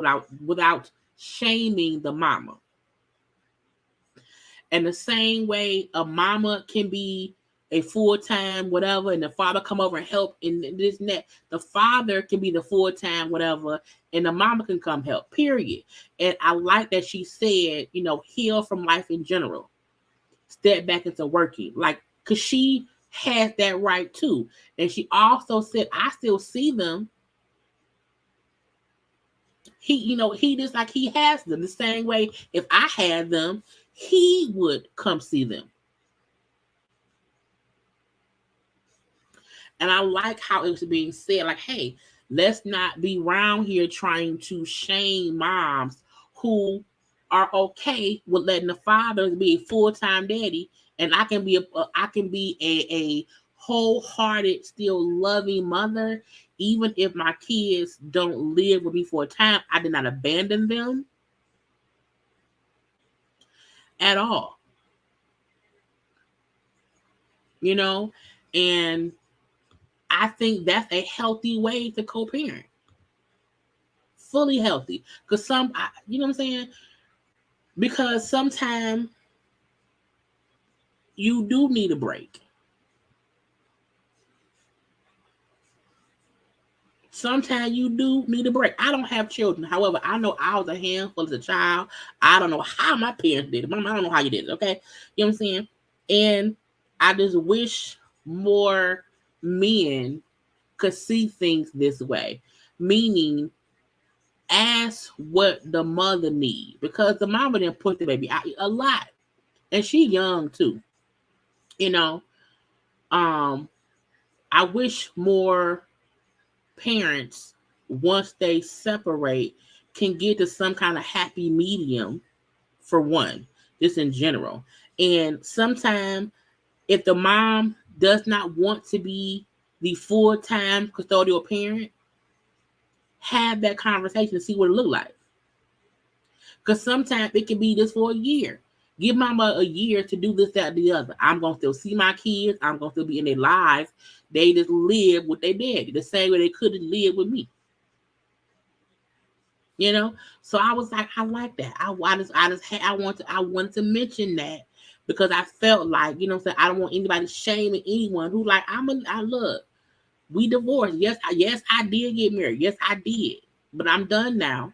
without shaming the mama. And the same way a mama can be a full-time whatever, and the father come over and help in this and that. The father can be the full-time whatever, and the mama can come help, period. And I like that she said, heal from life in general. Step back into working. Like, because she has that right too. And she also said, I still see them. He just like he has them the same way. If I had them, he would come see them. And I like how it was being said, like, hey, let's not be around here trying to shame moms who are okay with letting the fathers be a full-time daddy, and I can be a wholehearted, still loving mother, even if my kids don't live with me for a time. I did not abandon them at all. And I think that's a healthy way to co-parent. Fully healthy. Because you know what I'm saying? Because sometimes you do need a break. Sometimes you do need a break. I don't have children. However, I know I was a handful as a child. I don't know how my parents did it. Mom, I don't know how you did it, okay? You know what I'm saying? And I just wish more men could see things this way. Meaning, ask what the mother needs. Because the mama didn't put the baby out a lot. And she young too. I wish more parents, once they separate, can get to some kind of happy medium, for one, just in general. And sometimes if the mom does not want to be the full-time custodial parent, have that conversation and see what it look like. Because sometimes it can be just for a year. Give mama a year to do this, that, the other. I'm going to still see my kids. I'm going to still be in their lives. They just live with their daddy the same way they couldn't live with me. So I was like, I like that. I wanted to mention that because I felt like, you know what I'm saying, I don't want anybody shaming anyone who like, I look, we divorced. Yes, I did get married. Yes, I did. But I'm done now.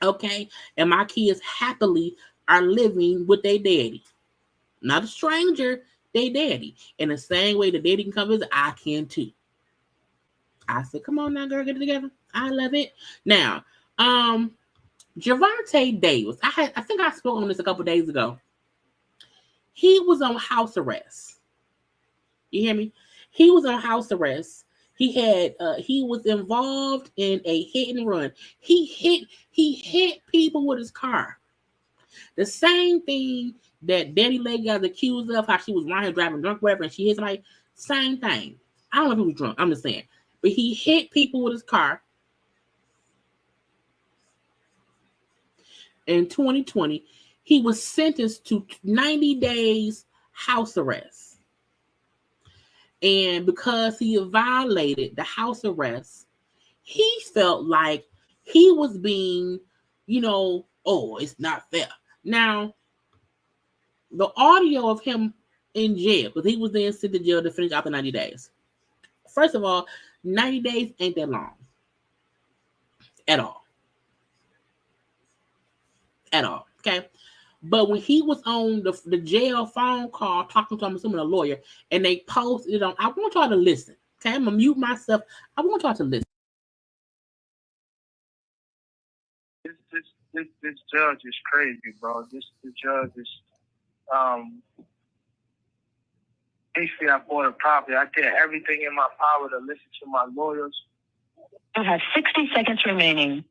Okay? And my kids happily are living with their daddy. Not a stranger, they daddy. In the same way the daddy can come visit, I can too. I said, come on now, girl, get it together. I love it. Now, Gervonta Davis. I think I spoke on this a couple days ago. He was on house arrest. You hear me? He was on house arrest. He was involved in a hit and run. He hit people with his car. The same thing that Danny Lake got accused of, how she was around here driving drunk, whatever, and she hit somebody. Same thing. I don't know if he was drunk. I'm just saying. But he hit people with his car. In 2020, he was sentenced to 90 days house arrest. And because he violated the house arrest, he felt like he was being, oh, it's not fair. Now, the audio of him in jail, because he was then sent to jail to finish out the 90 days. First of all, 90 days ain't that long. At all. At all. Okay? But when he was on the jail phone call talking to, I'm assuming, a lawyer, and they posted it on, I want y'all to listen. Okay? I'm going to mute myself. I want y'all to listen. This judge is crazy, bro. This judge is, basically, I bought a property. I did everything in my power to listen to my lawyers. You have 60 seconds remaining.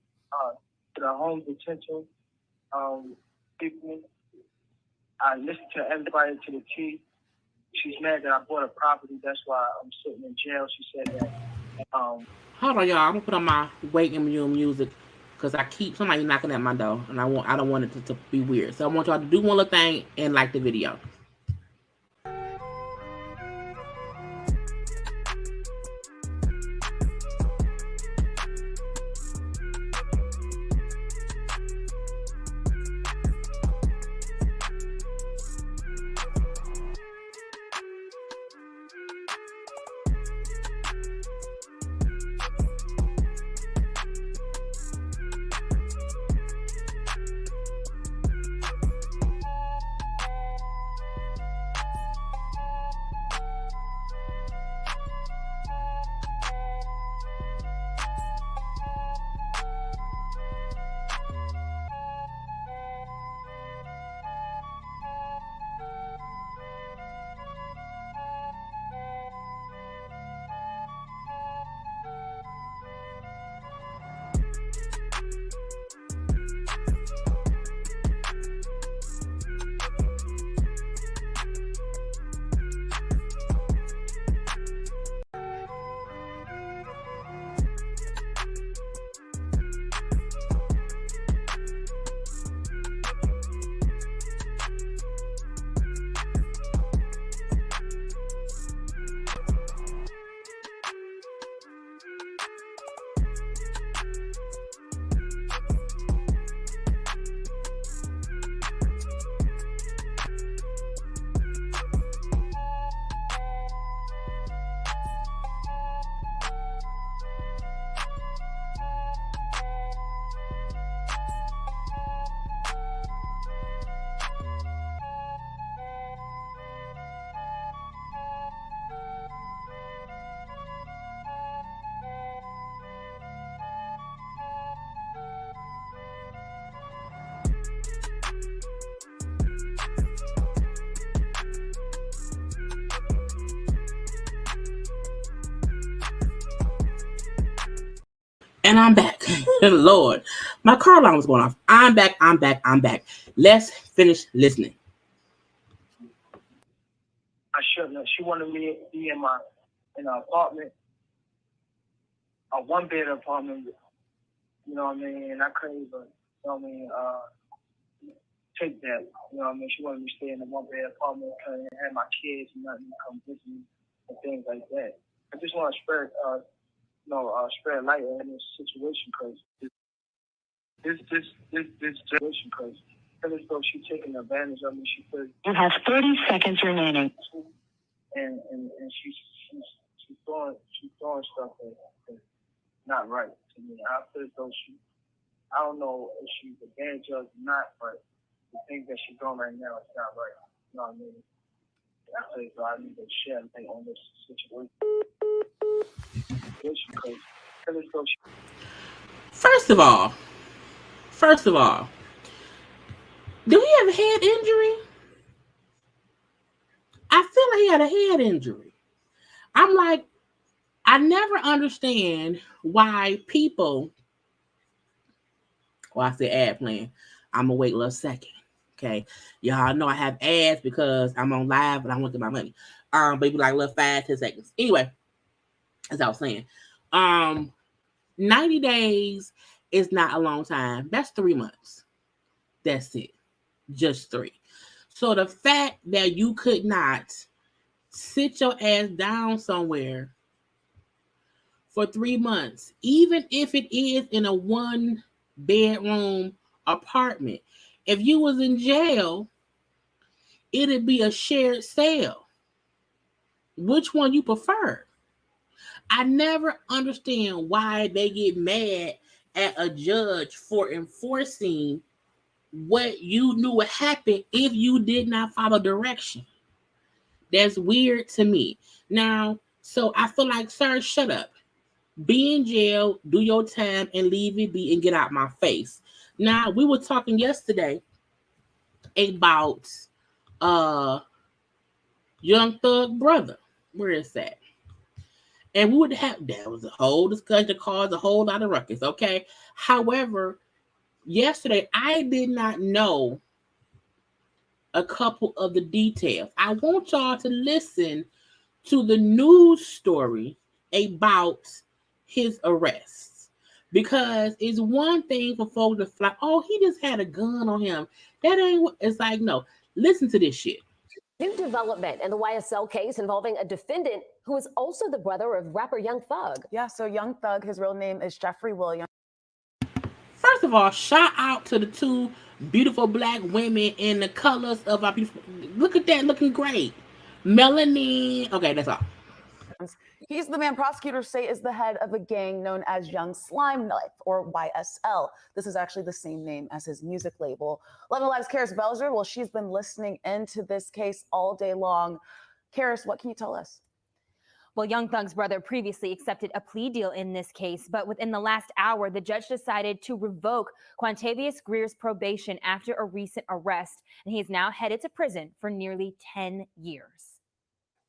To the home detention people. I listened to everybody to the T. She's mad that I bought a property. That's why I'm sitting in jail. She said that. Hold on, y'all. I'm gonna put on my waiting room music because I keep somebody knocking at my door, and I don't want it to be weird. So I want y'all to do one little thing and like the video. And I'm back. Lord, my car alarm was going off. I'm back. Let's finish listening. I shouldn't have. She wanted me to be in an apartment, a one-bed apartment. You know what I mean? And I couldn't even, take that. You know what I mean? She wanted me to stay in a one-bed apartment because I had my kids and nothing to come visit me and things like that. I just want to spread light on this situation because this situation, because feel as though she's taking advantage of me. She feels You have 30 seconds remaining. and she's doing stuff that's not right to me. I feel as though I don't know if she's advantage of or not, but the things that she's doing right now is not right. You know what I mean? I feel as though I need to share anything on this situation. First of all, do he have a head injury? I feel like he had a head injury. I'm like, I never understand why people. Well, I said ad plan. I'm gonna wait a little second. Okay, y'all know I have ads because I'm on live and I want to get my money. Maybe like a little 5-10 seconds. Anyway, as I was saying, 90 days is not a long time. That's 3 months. That's it. Just 3. So the fact that you could not sit your ass down somewhere for 3 months, even if it is in a 1-bedroom apartment, if you was in jail, it'd be a shared cell. Which one you prefer? I never understand why they get mad at a judge for enforcing what you knew would happen if you did not follow direction. That's weird to me. Now, so I feel like, sir, shut up. Be in jail, do your time, and leave it be and get out my face. Now, we were talking yesterday about Young Thug brother. Where is that? And we would have, that was a whole discussion that caused a whole lot of ruckus, okay? However, yesterday, I did not know a couple of the details. I want y'all to listen to the news story about his arrests. Because it's one thing for folks to fly, oh, he just had a gun on him. That ain't, it's like, no. Listen to this shit. New development in the YSL case involving a defendant who is also the brother of rapper Young Thug. Yeah, so Young Thug, his real name is Jeffrey Williams. First of all, shout out to the 2 beautiful black women in the colors of our beautiful. Look at that, looking great. Melanie. Okay, that's all. He's the man prosecutors say is the head of a gang known as Young Slime Knife, or YSL. This is actually the same name as his music label. 11 Live's Karis Belzer, well, she's been listening into this case all day long. Karis, what can you tell us? Well, Young Thug's brother previously accepted a plea deal in this case, but within the last hour, the judge decided to revoke Quantavious Greer's probation after a recent arrest, and he is now headed to prison for nearly 10 years.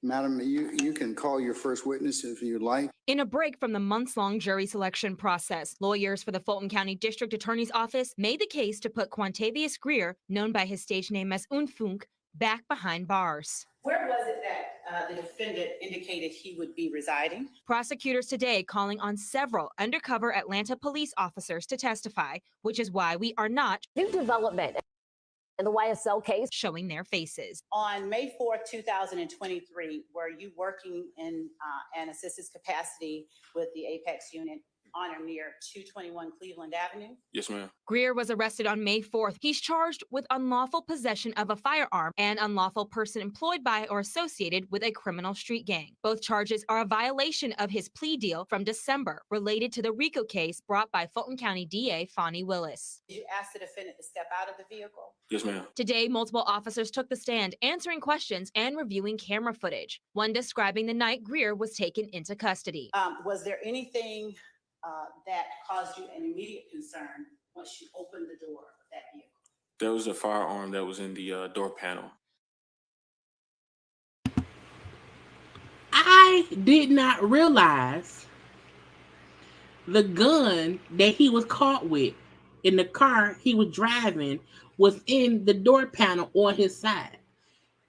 Madam, you can call your first witness if you'd like. In a break from the months-long jury selection process, lawyers for the Fulton County District Attorney's Office made the case to put Quantavious Greer, known by his stage name as Unfunk, back behind bars. Where was it that the defendant indicated he would be residing? Prosecutors today calling on several undercover Atlanta police officers to testify, which is why we are not New development in the YSL case showing their faces. On May 4th, 2023, were you working in an assistance capacity with the Apex unit on or near 221 Cleveland Avenue? Yes, ma'am. Greer was arrested on May 4th. He's charged with unlawful possession of a firearm and unlawful person employed by or associated with a criminal street gang. Both charges are a violation of his plea deal from December related to the RICO case brought by Fulton County DA Fonnie Willis. Did you ask the defendant to step out of the vehicle? Yes, ma'am. Today, multiple officers took the stand, answering questions and reviewing camera footage, one describing the night Greer was taken into custody. Was there anything that caused you an immediate concern once you opened the door of that vehicle? There was a firearm that was in the door panel. I did not realize the gun that he was caught with in the car he was driving was in the door panel on his side.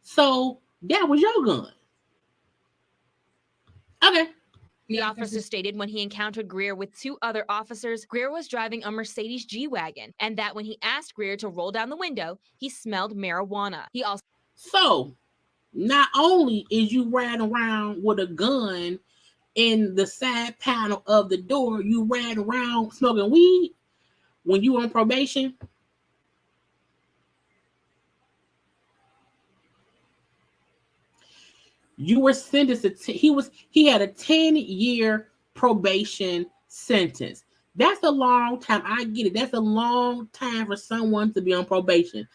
So that was your gun. Okay. The officer stated when he encountered Greer with 2 other officers, Greer was driving a Mercedes G-Wagon, and that when he asked Greer to roll down the window, he smelled marijuana. He also... So, not only is you riding around with a gun in the side panel of the door, you riding around smoking weed when you on probation. You were sentenced to he had a 10-year probation sentence. That's a long time. I get it. That's a long time for someone to be on probation.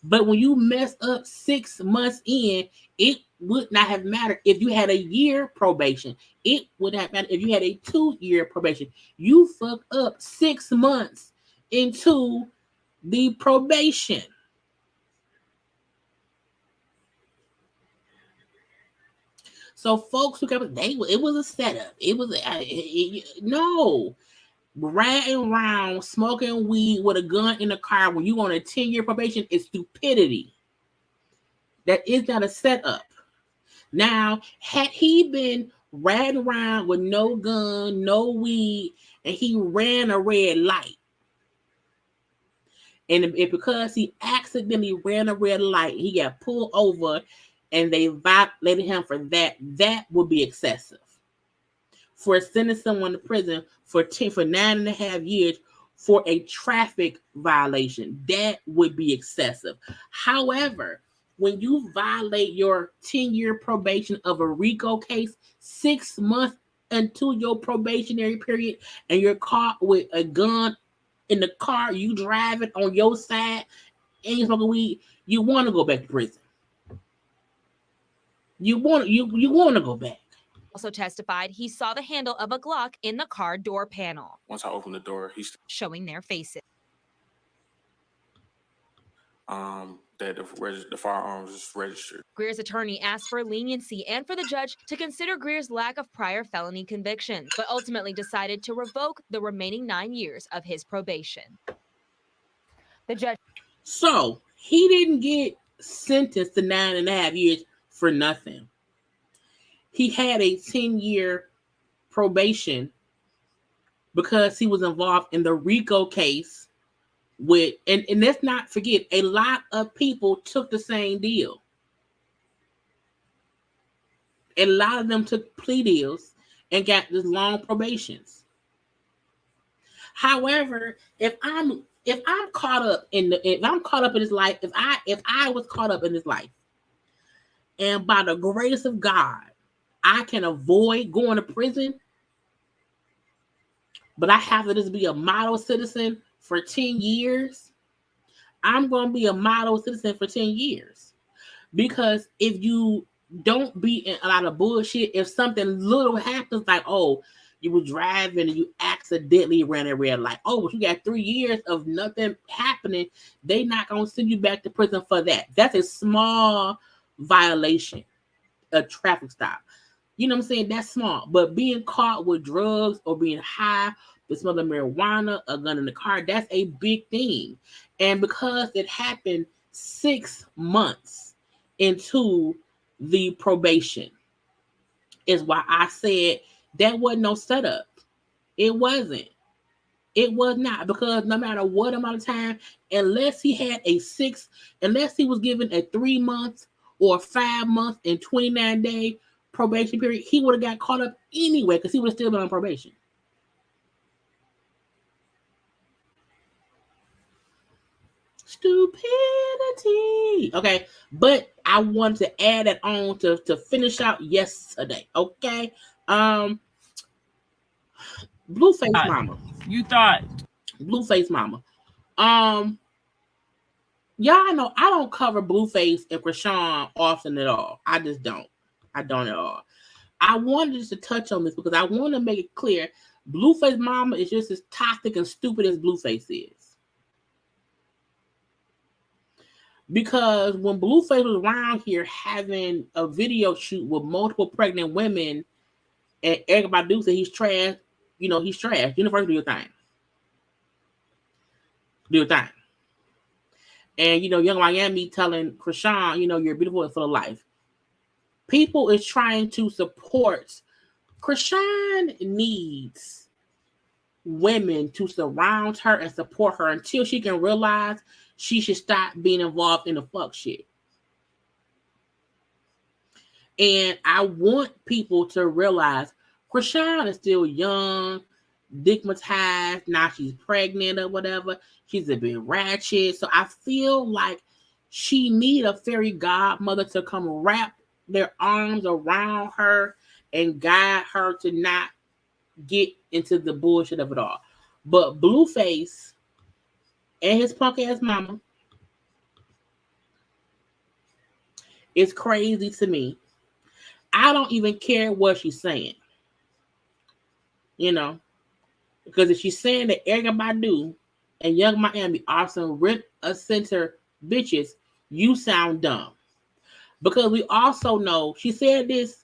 But when you mess up 6 months in, it would not have mattered if you had a year probation. It would have mattered if you had a 2-year probation. You fucked up 6 months into the probation. So folks who kept it was a setup. It was no riding around smoking weed with a gun in the car when you on a 10-year probation is stupidity. That is not a setup. Now, had he been riding around with no gun, no weed, and he ran a red light, and because he accidentally ran a red light, he got pulled over, and they violated him for that, that would be excessive. For sending someone to prison for 9.5 years for a traffic violation, that would be excessive. However, when you violate your 10-year probation of a RICO case, 6 months into your probationary period, and you're caught with a gun in the car, you drive it on your side, and you smoking weed, you want to go back to prison. You want to go back. Also testified he saw the handle of a Glock in the car door panel. Once I opened the door, he's showing their faces. That the firearms is registered. Greer's attorney asked for leniency and for the judge to consider Greer's lack of prior felony convictions, but ultimately decided to revoke the remaining 9 years of his probation. The judge. So he didn't get sentenced to 9.5 years for nothing. He had a 10-year probation because he was involved in the RICO case with, and let's not forget, a lot of people took the same deal. A lot of them took plea deals and got this long probations. However, if I'm caught up in this life, if I was caught up in this life, and by the grace of God, I can avoid going to prison, but I have to just be a model citizen for 10 years, I'm going to be a model citizen for 10 years. Because if you don't be in a lot of bullshit, if something little happens, like, oh, you were driving and you accidentally ran a red light. Oh, but you got 3 years of nothing happening. They not going to send you back to prison for that. That's a small violation, a traffic stop. You know what I'm saying? That's small. But being caught with drugs or being high, the smell of marijuana, a gun in the car, that's a big thing. And because it happened 6 months into the probation, is why I said that wasn't no setup. It wasn't. It was not, because no matter what amount of time, unless he was given a 3 month or 5 month and 29-day probation period, he would have got caught up anyway because he would have still been on probation. Stupidity. Okay, but I wanted to add that on to finish out yesterday. Okay, Blueface mama. You thought Blueface mama. Y'all know I don't cover Blueface and Krishan often at all. I just don't. I don't at all. I wanted just to touch on this because I want to make it clear. Blueface mama is just as toxic and stupid as Blueface is. Because when Blueface was around here having a video shoot with multiple pregnant women, and everybody do say he's trash, he's trash. Universe, do your thing. Do your thing. And, Young Miami telling Krishan, you're beautiful and full of life. People is trying to support. Krishan needs women to surround her and support her until she can realize she should stop being involved in the fuck shit. And I want people to realize Krishan is still young, stigmatized. Now she's pregnant or whatever. She's a bit ratchet. So I feel like she need a fairy godmother to come wrap their arms around her and guide her to not get into the bullshit of it all. But Blueface and his punk ass mama, it's crazy to me. I don't even care what she's saying. You know, because if she's saying that Erykah Badu and Young Miami are some rent-a-center bitches, you sound dumb. Because we also know, she said this,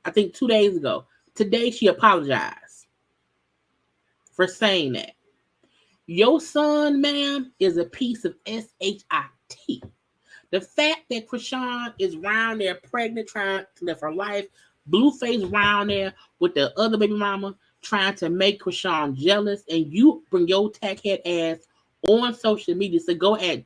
I think 2 days ago. Today she apologized for saying that. Your son, ma'am, is a piece of shit. The fact that Chrisean is round there pregnant, trying to live her life, Blueface round there with the other baby mama, trying to make Chrisean jealous, and you bring your tackhead ass on social media to go at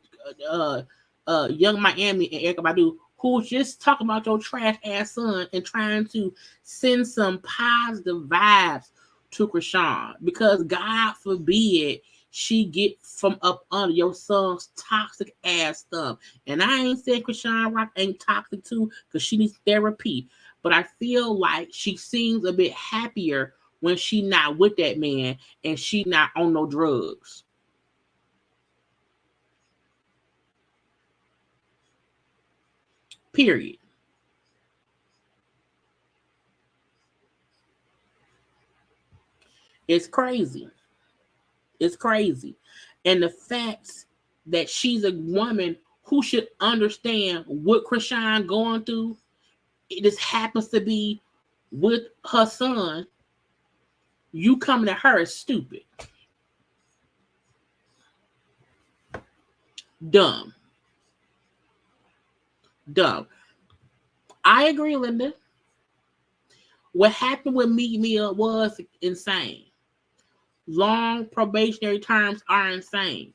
Young Miami and Erykah Badu, who's just talking about your trash ass son and trying to send some positive vibes to Chrisean, because God forbid she get from up under your son's toxic ass thumb. And I ain't saying Chrisean Rock ain't toxic too, because she needs therapy, but I feel like she seems a bit happier when she not with that man and she not on no drugs. Period. It's crazy. It's crazy. And the fact that she's a woman who should understand what Chrisean going through, it just happens to be with her son. You coming at her is stupid. Dumb. I agree, Linda. What happened with Meek Mill was insane. Long probationary terms are insane.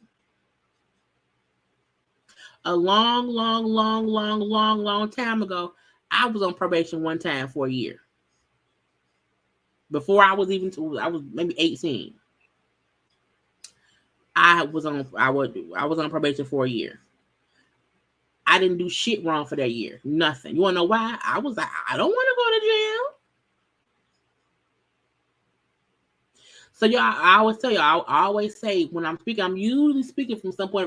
A long time ago, I was on probation one time for a year. Before I was I was maybe 18. I was on probation for a year. I didn't do shit wrong for that year. Nothing. You want to know why? I was like, I don't want to go to jail. So y'all, I always tell you, I always say when I'm speaking, I'm usually speaking from some point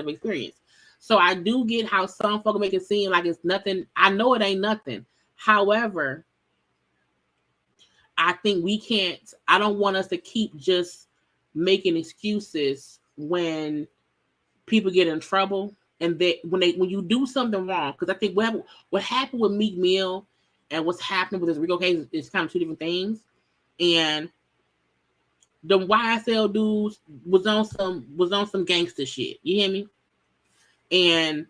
of experience. So I do get how some folk make it seem like it's nothing. I know it ain't nothing. However, I think we can't. I don't want us to keep just making excuses when people get in trouble, and that when you do something wrong. Because I think what happened with Meek Mill and what's happening with this Rico case is kind of two different things. And the YSL dudes was on some gangster shit. You hear me? And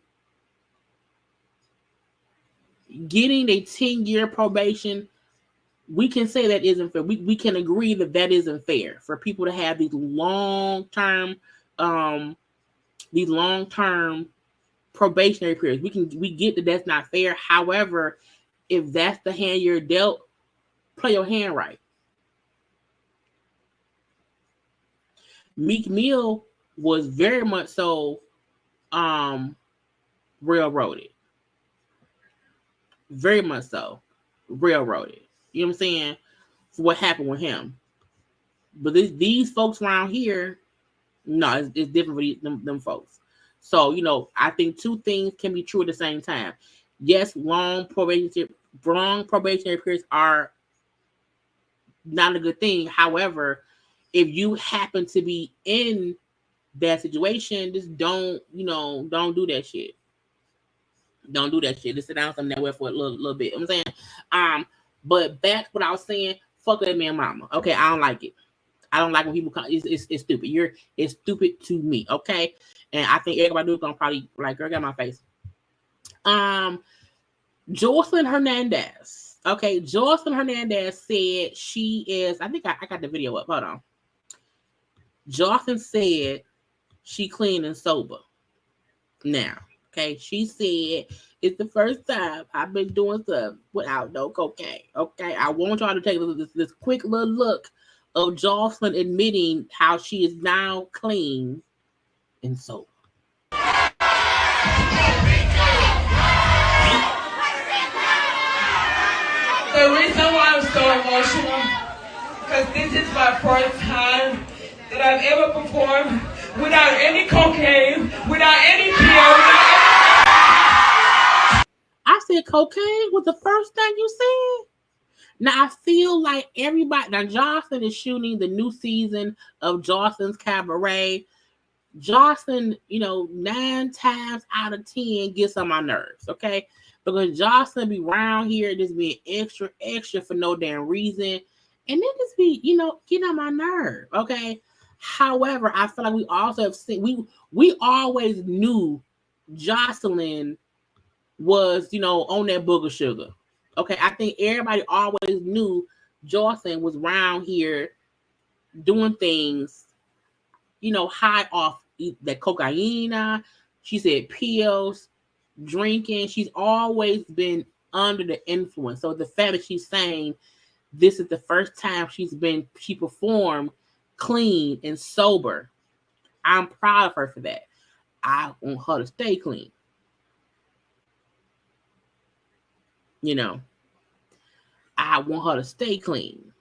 getting a 10-year probation, we can say that isn't fair. We can agree that isn't fair for people to have these long-term probationary periods. We get that that's not fair. However, if that's the hand you're dealt, play your hand right. Meek Mill was very much so railroaded. Very much so railroaded. You know what I'm saying? For what happened with him. But these folks around here, no, it's different for them folks. So, you know, I think two things can be true at the same time. Yes, long probationary periods are not a good thing. However, if you happen to be in that situation, just don't do that shit. Don't do that shit. Just sit down somewhere for a little bit. You know what I'm saying? But back to what I was saying, fuck that man mama. Okay, I don't like it. I don't like when people come. It's stupid. It's stupid to me. Okay, and I think everybody is gonna probably like, girl, get my face. Joseline Hernandez. Okay, Joseline Hernandez said she is. I think I got the video up. Hold on. Joseline said she clean and sober now. Okay, she said it's the first time I've been doing stuff without no cocaine. Okay, I want y'all to take this quick little look of Joseline admitting how she is now clean and sober. because this is my first time that I've ever performed without any cocaine, without any pill, I said cocaine was the first thing you said. Now I feel like everybody. Now Jocelyn is shooting the new season of Jocelyn's Cabaret. Jocelyn, 9 times out of 10 gets on my nerves, okay? Because Jocelyn be around here just being extra for no damn reason. And then just be, get on my nerve, okay? However, I feel like we also have seen, we always knew Jocelyn was, on that booger sugar. Okay, I think everybody always knew Jocelyn was around here doing things, high off that cocaine. She said pills, drinking. She's always been under the influence. So the fact that she's saying this is the first time she performed clean and sober, I'm proud of her for that. I want her to stay clean. I want her to stay clean.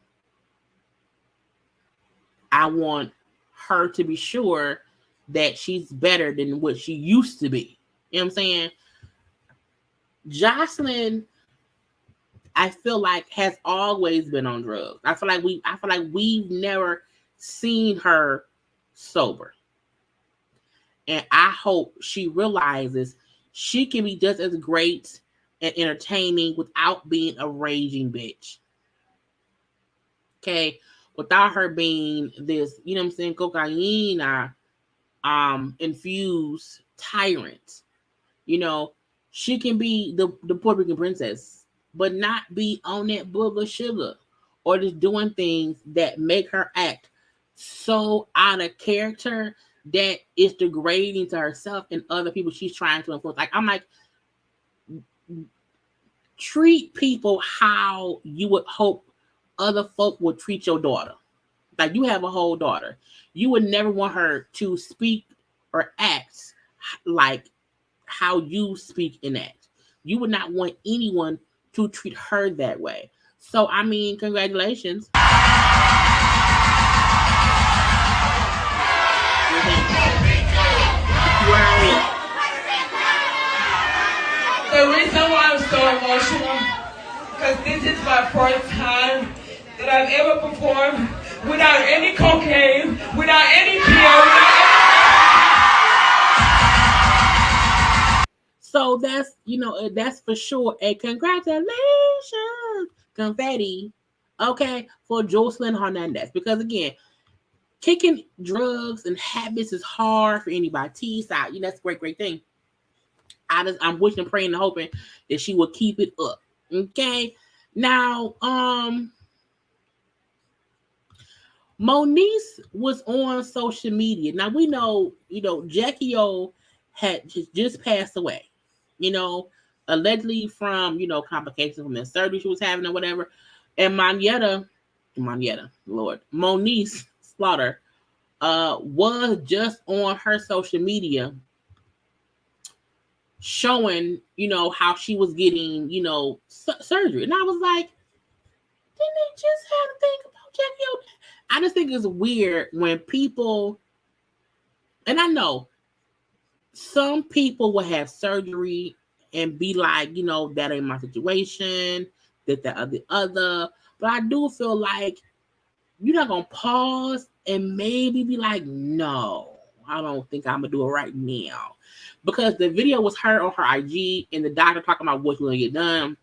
I want her to be sure that she's better than what she used to be. You know what I'm saying? Jocelyn, I feel like, has always been on drugs. I feel like we've never seen her sober. And I hope she realizes she can be just as great and entertaining without being a raging bitch. Okay? Without her being this, cocaine infused tyrant. She can be the Puerto Rican princess, but not be on that booger sugar or just doing things that make her act so out of character that it's degrading to herself and other people she's trying to influence. I'm like, treat people how you would hope other folk would treat your daughter. Like, you have a whole daughter. You would never want her to speak or act like how you speak and act. You would not want anyone to treat her that way. So, congratulations. The reason why I'm so emotional, because this is my first time that I've ever performed without any cocaine, without any pill, So that's for sure a congratulations, confetti, okay, for Joseline Hernandez. Because again, kicking drugs and habits is hard for anybody. Tease out, that's a great thing. I'm wishing and praying and hoping that she will keep it up. Okay. Now, Monice was on social media. Now we know, Jackie O had just passed away, allegedly from, complications from the surgery she was having or whatever. And Monice Slaughter was just on her social media showing, how she was getting, surgery. And I was like, didn't they just have to think about Jackie O? I just think it's weird when people, and I know some people will have surgery and be like, that ain't my situation, that other. But I do feel like you're not going to pause and maybe be like, no, I don't think I'm going to do it right now. Because the video was her on her IG and the doctor talking about what's going to get done.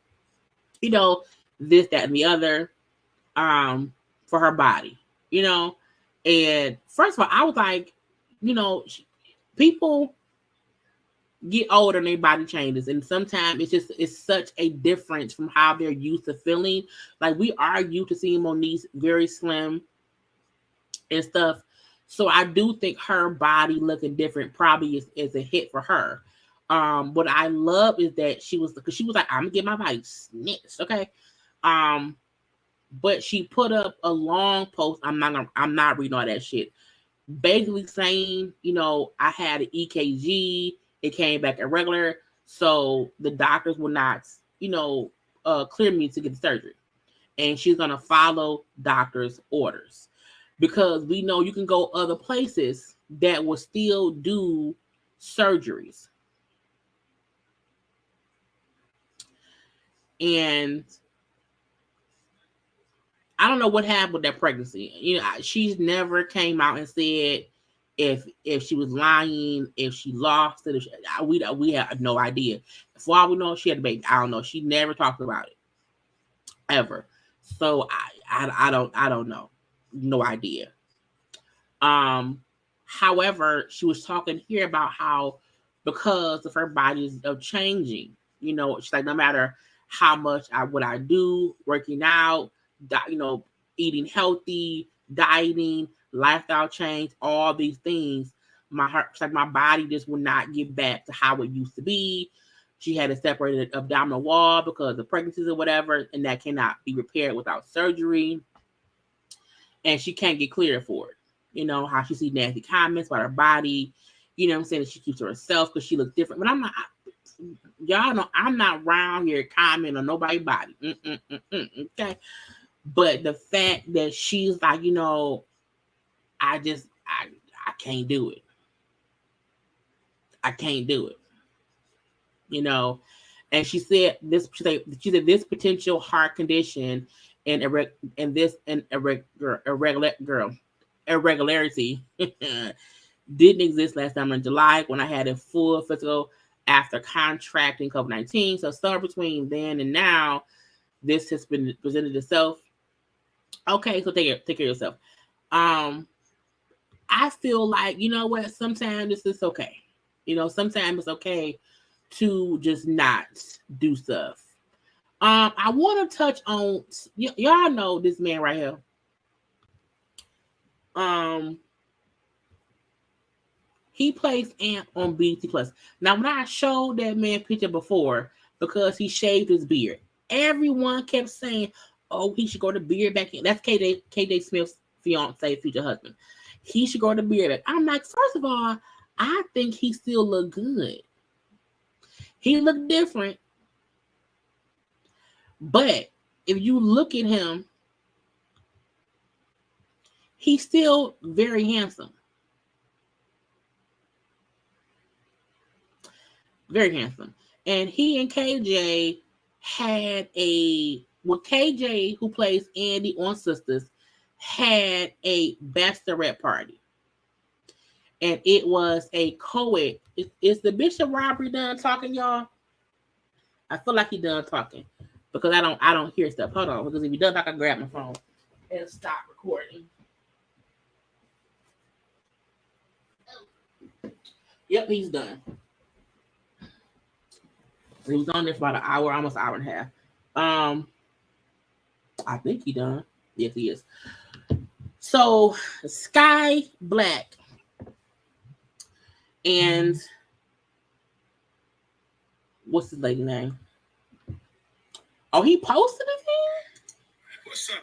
This, that, and the other for her body. And first of all, I was like, people get older and their body changes, and sometimes it's such a difference from how they're used to feeling. Like, we are used to seeing Monice very slim and stuff, so I do think her body looking different probably is a hit for her. What I love is that she was like, I'm gonna get my body snitched, okay? But she put up a long post. I'm not reading all that shit. Basically saying, I had an EKG. It came back irregular. So the doctors will not, clear me to get the surgery. and she's going to follow doctor's orders, because we know you can go other places that will still do surgeries. And I don't know what happened with that pregnancy. You know, she's never came out and said if she was lying, if she lost it. We have no idea. For all we know, she had a baby. I don't know. She never talked about it ever. So I don't know. No idea. However, she was talking here about how because of her body's changing, you know, she's like, no matter how much what I do, working out, you know, eating healthy, dieting, lifestyle change, all these things, my body just will not get back to how it used to be. She had a separated abdominal wall because of pregnancies or whatever, and that cannot be repaired without surgery. And she can't get cleared for it. You know, how she sees nasty comments about her body. You know what I'm saying? That she keeps to herself because she looks different. But I'm not, y'all know, I'm not around here commenting on nobody's body. Okay? But the fact that she's like, you know, I can't do it. I can't do it. You know, and she said this potential heart condition and irregularity didn't exist last summer in July when I had a full physical after contracting COVID-19. So somewhere between then and now, this has been presented itself. Okay, so take care of yourself. I feel like, you know what, sometimes this is okay. You know, sometimes it's okay to just not do stuff. I want to touch on y'all know this man right here. He plays Amp on BT Plus. Now, when I showed that man picture before, because he shaved his beard, everyone kept saying, "Oh, he should grow the beard back in." That's KJ Smith's fiance, future husband. He should grow the beard back. I'm like, first of all, I think he still look good. He looked different, but if you look at him, he's still very handsome. Very handsome. And he and KJ had KJ, who plays Andy on Sisters, had a bachelorette party. And it was a co-ed. Is the Bishop Robbery done talking, y'all? I feel like he done talking. Because I don't hear stuff. Hold on. Because if he does, I can grab my phone and stop recording. Yep, he's done. He was on there for about an hour, almost an hour and a half. I think he done. Yes, he is. So, Sky Black and what's his lady name? Oh, he posted it here? What's up?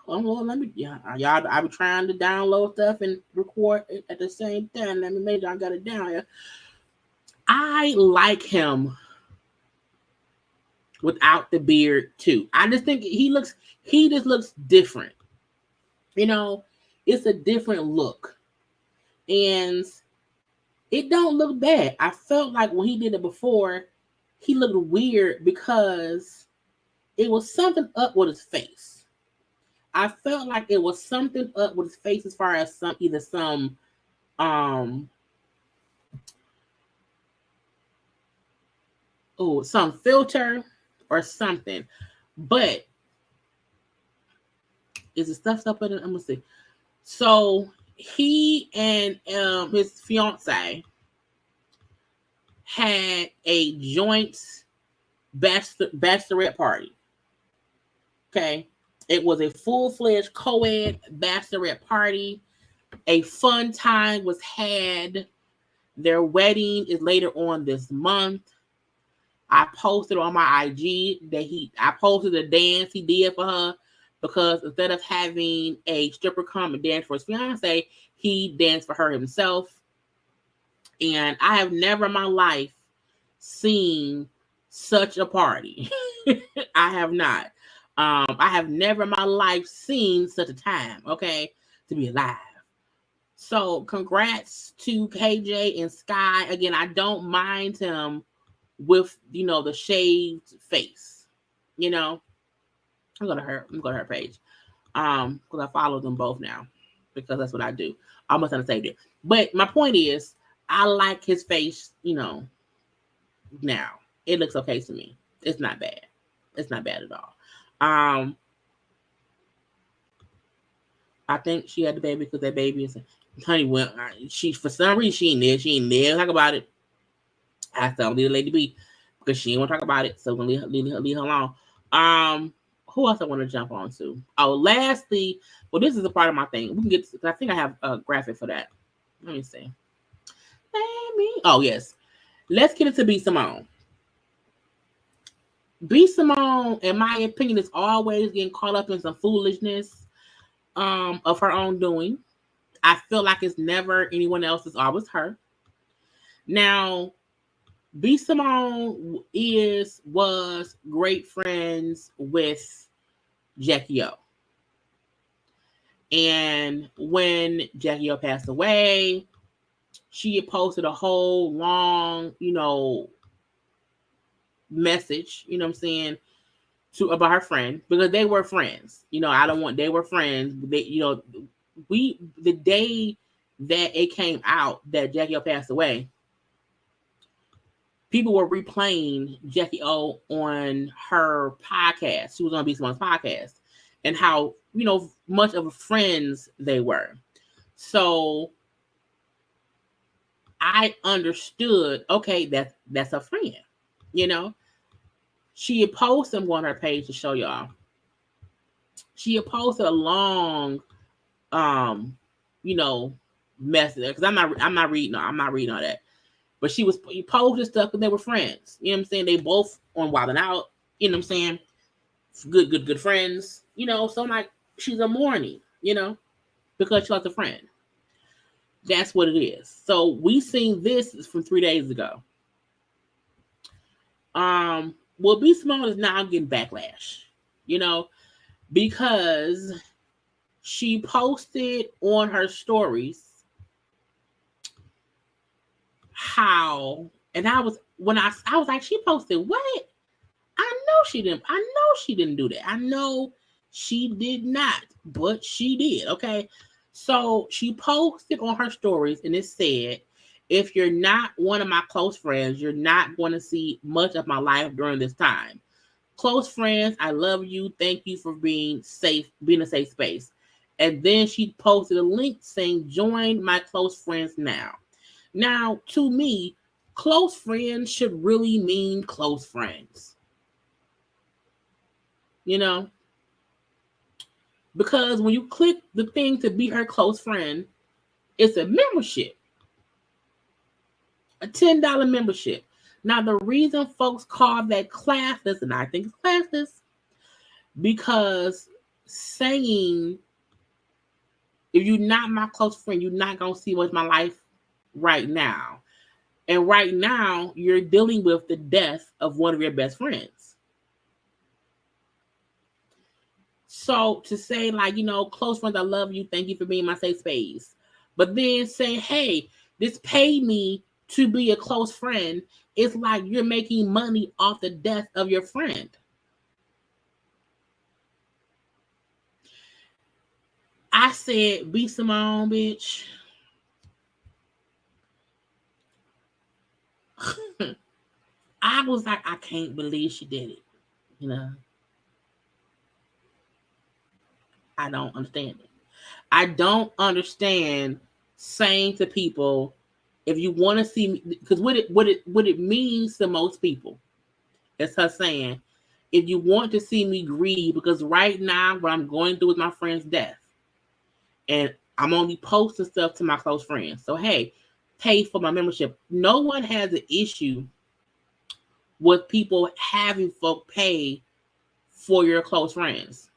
Well, let me, y'all, I be trying to download stuff and record it at the same time. Let me make sure I got it down here. I like him without the beard too. I just think he just looks different. You know, it's a different look. And it don't look bad. I felt like when he did it before, he looked weird because it was something up with his face. I felt like it was something up with his face as far as some filter or something. But is the stuff up in it? I'm gonna see. So he and his fiance had a joint bachelorette party. Okay. It was a full-fledged co-ed bachelorette party. A fun time was had. Their wedding is later on this month. I posted on my IG that I posted a dance he did for her, because instead of having a stripper come and dance for his fiance, he danced for her himself. And I have never in my life seen such a party. I have not. I have never in my life seen such a time, okay, to be alive. So congrats to KJ and Sky. Again, I don't mind him with, you know, the shaved face. You know, I'm gonna her page. Because I follow them both now. Because that's what I do. I almost unsaved it. But my point is, I like his face, you know, now. It looks okay to me. It's not bad. It's not bad at all. I think she had the baby because that baby is, honey, well, she, for some reason, she ain't there. Talk about it. I told leave the lady be because she didn't want to talk about it. So we're gonna leave her alone. Who else I want to jump on to? Oh, lastly, well, this is a part of my thing. We can get to, I think I have a graphic for that. Let me see. Oh, yes. Let's get into BSimone. BSimone, in my opinion, is always getting caught up in some foolishness of her own doing. I feel like it's never anyone else, it's always her. Now, BSimone was great friends with Jackie O. And when Jackie O passed away, she had posted a whole long, you know, message, you know what I'm saying, about her friend, because they were friends. You know, they were friends. They, you know, the day that it came out that Jackie O passed away, people were replaying Jackie O on her podcast. She was on BSimone's podcast, and how, you know, much of friends they were. So I understood, okay, that's a friend, you know. She had posted on her page to show y'all. She had posted a long, you know, message, because I'm not reading all that. But she posted stuff because they were friends. You know what I'm saying? They both on Wild 'N Out. You know what I'm saying? Good friends. You know, so I'm like, she's a mourning, you know, because she lost a friend. That's what it is. So we seen this from 3 days ago. Well, BSimone is now getting backlash, you know, because she posted on her stories how, and I was like, she posted what? I know she didn't do that. I know she did not, but she did. Okay. So she posted on her stories and it said, if you're not one of my close friends, you're not going to see much of my life during this time. Close friends, I love you. Thank you for being a safe space. And then she posted a link saying, join my close friends now. Now, to me, close friends should really mean close friends. You know? Because when you click the thing to be her close friend, it's a membership. A $10 membership. Now, the reason folks call that classless, and I think it's classless, because saying, if you're not my close friend, you're not going to see what's my life right now. And right now, you're dealing with the death of one of your best friends. So to say, like, you know, close friends, I love you. Thank you for being my safe space. But then say, hey, this paid me to be a close friend. It's like you're making money off the death of your friend. I said, BSimone, bitch. I was like, I can't believe she did it. You know? I don't understand it. I don't understand saying to people, if you want to see me, because what it means to most people, it's her saying, if you want to see me grieve, because right now what I'm going through is my friend's death, and I'm only posting stuff to my close friends. So hey, pay for my membership. No one has an issue with people having folk pay for your close friends.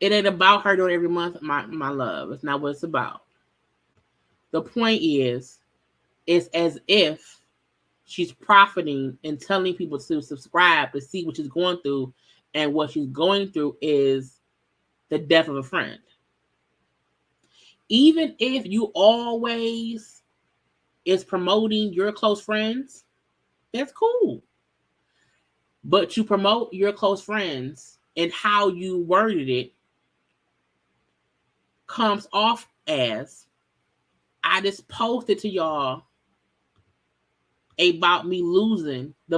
It ain't about her doing every month, my love. It's not what it's about. The point is, it's as if she's profiting and telling people to subscribe to see what she's going through, and what she's going through is the death of a friend. Even if you always is promoting your close friends, that's cool. But to promote your close friends and how you worded it comes off as, I just posted to y'all about me losing. The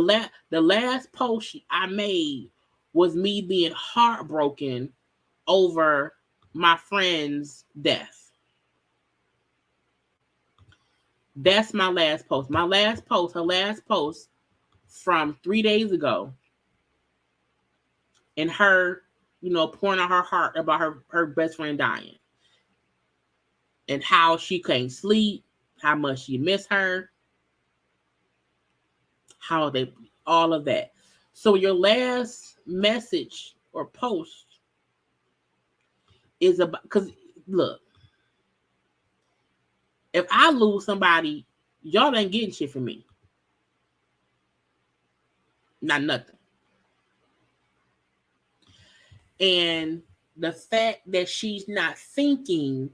last post I made was me being heartbroken over my friend's death. That's my last post. My last post, her last post from 3 days ago, and her, pouring out her heart about her best friend dying, and how she can't sleep, how much she miss her, all of that. So your last message or post is about, because look, if I lose somebody, y'all ain't getting shit from me. Not nothing. And the fact that she's not thinking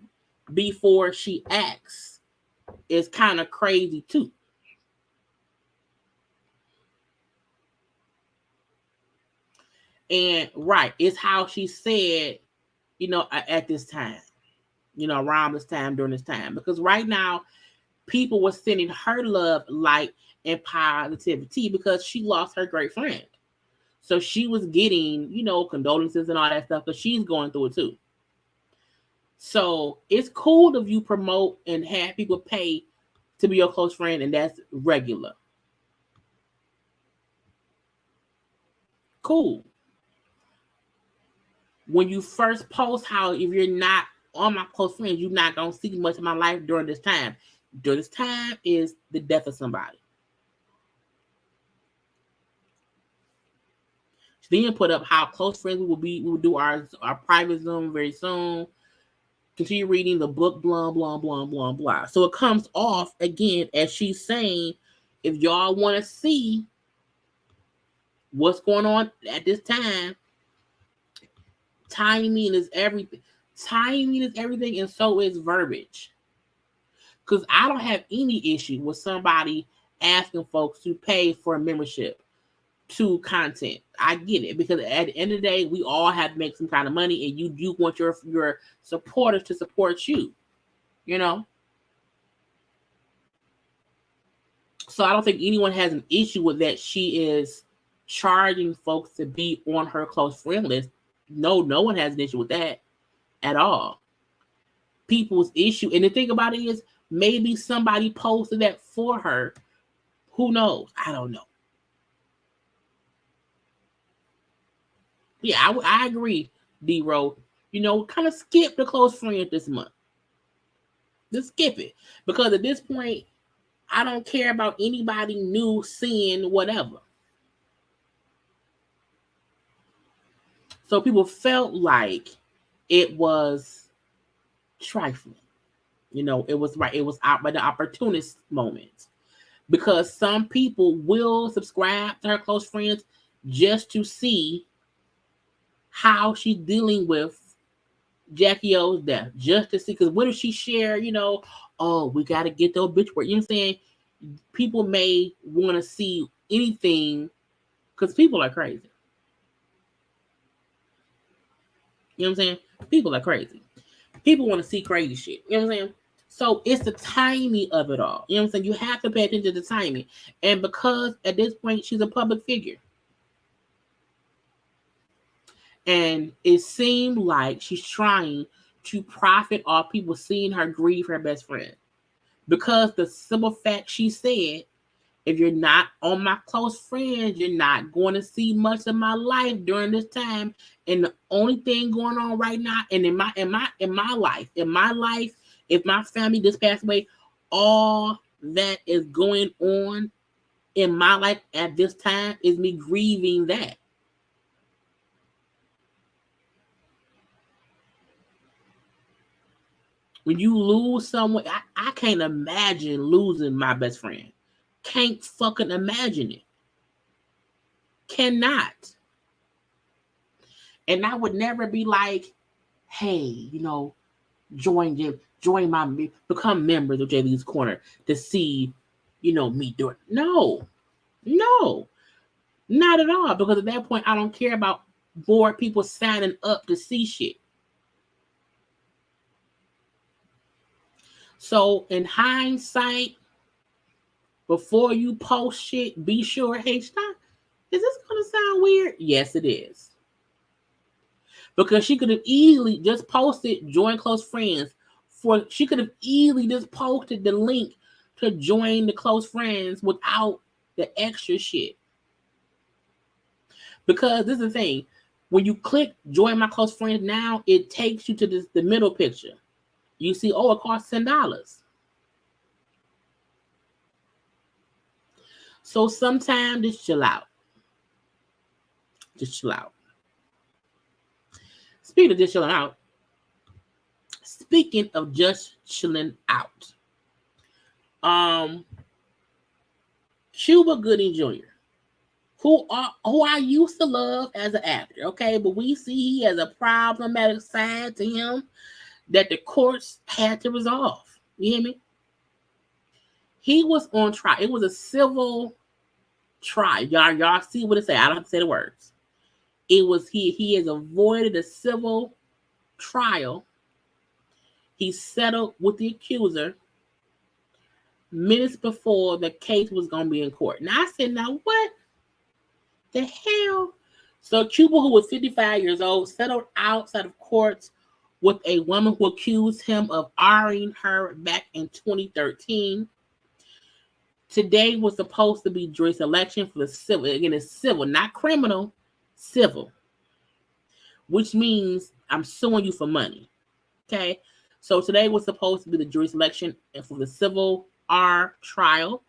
before she acts is kind of crazy too. And right, it's how she said, at this time, around this time, during this time. Because right now, people were sending her love, light, and positivity because she lost her great friend. So she was getting, condolences and all that stuff, but she's going through it too. So it's cool if you promote and have people pay to be your close friend, and that's regular. Cool. When you first post how if you're not on my close friends, you're not going to see much of my life during this time. During this time is the death of somebody. She then put up how close friends we will be. We will do our private Zoom very soon. Continue reading the book, blah, blah, blah, blah, blah. So it comes off again as she's saying, if y'all want to see what's going on at this time, timing is everything. Timing is everything, and so is verbiage. Because I don't have any issue with somebody asking folks to pay for a membership to content. I get it, because at the end of the day, we all have to make some kind of money, and you want your supporters to support you, So I don't think anyone has an issue with that. She is charging folks to be on her close friend list. No one has an issue with that at all. People's issue, and the thing about it is, maybe somebody posted that for her. Who knows? I don't know. Yeah, I agree, D-Ro. Kind of skip the close friend this month. Just skip it. Because at this point, I don't care about anybody new seeing whatever. So people felt like it was trifling. It was right. It was out by the opportunist moment. Because some people will subscribe to her close friends just to see how she's dealing with Jackie O's death, just to see, because what if she share, oh, we got to get the obituary. You know what I'm saying? People may want to see anything because people are crazy. You know what I'm saying? People are crazy. People want to see crazy shit. You know what I'm saying? So it's the timing of it all. You know what I'm saying? You have to pay attention to the timing. And because at this point, she's a public figure. And it seemed like she's trying to profit off people seeing her grieve her best friend. Because the simple fact she said, if you're not on my close friends, you're not going to see much of my life during this time. And the only thing going on right now, and in my life, if my family just passed away, all that is going on in my life at this time is me grieving that. When you lose someone, I can't imagine losing my best friend. Can't fucking imagine it. Cannot. And I would never be like, hey, join my, become members of Jaylee's Corner to see, me do it. No, not at all. Because at that point, I don't care about more people signing up to see shit. So in hindsight, before you post shit, be sure, hey, stop. Is this going to sound weird? Yes, it is. Because she could have easily just posted join close friends. She could have easily just posted the link to join the close friends without the extra shit. Because this is the thing. When you click join my close friends now, it takes you to the middle picture. You see, it costs $10. So sometimes just chill out. Just chill out. Speaking of just chilling out, speaking of just chilling out, Cuba Gooding Jr., who I used to love as an actor, okay, but we see he has a problematic side to him that the courts had to resolve. You hear me? He was on trial. It was a civil trial. Y'all see what it say? I don't have to say the words. It was he has avoided a civil trial. He settled with the accuser minutes before the case was going to be in court. Now I said, now what the hell? So Cuba, who was 55 years old, settled outside of courts with a woman who accused him of R-ing her back in 2013. Today was supposed to be jury selection for the civil. Again, it's civil, not criminal, civil. Which means I'm suing you for money. Okay? So today was supposed to be the jury selection for the civil R trial.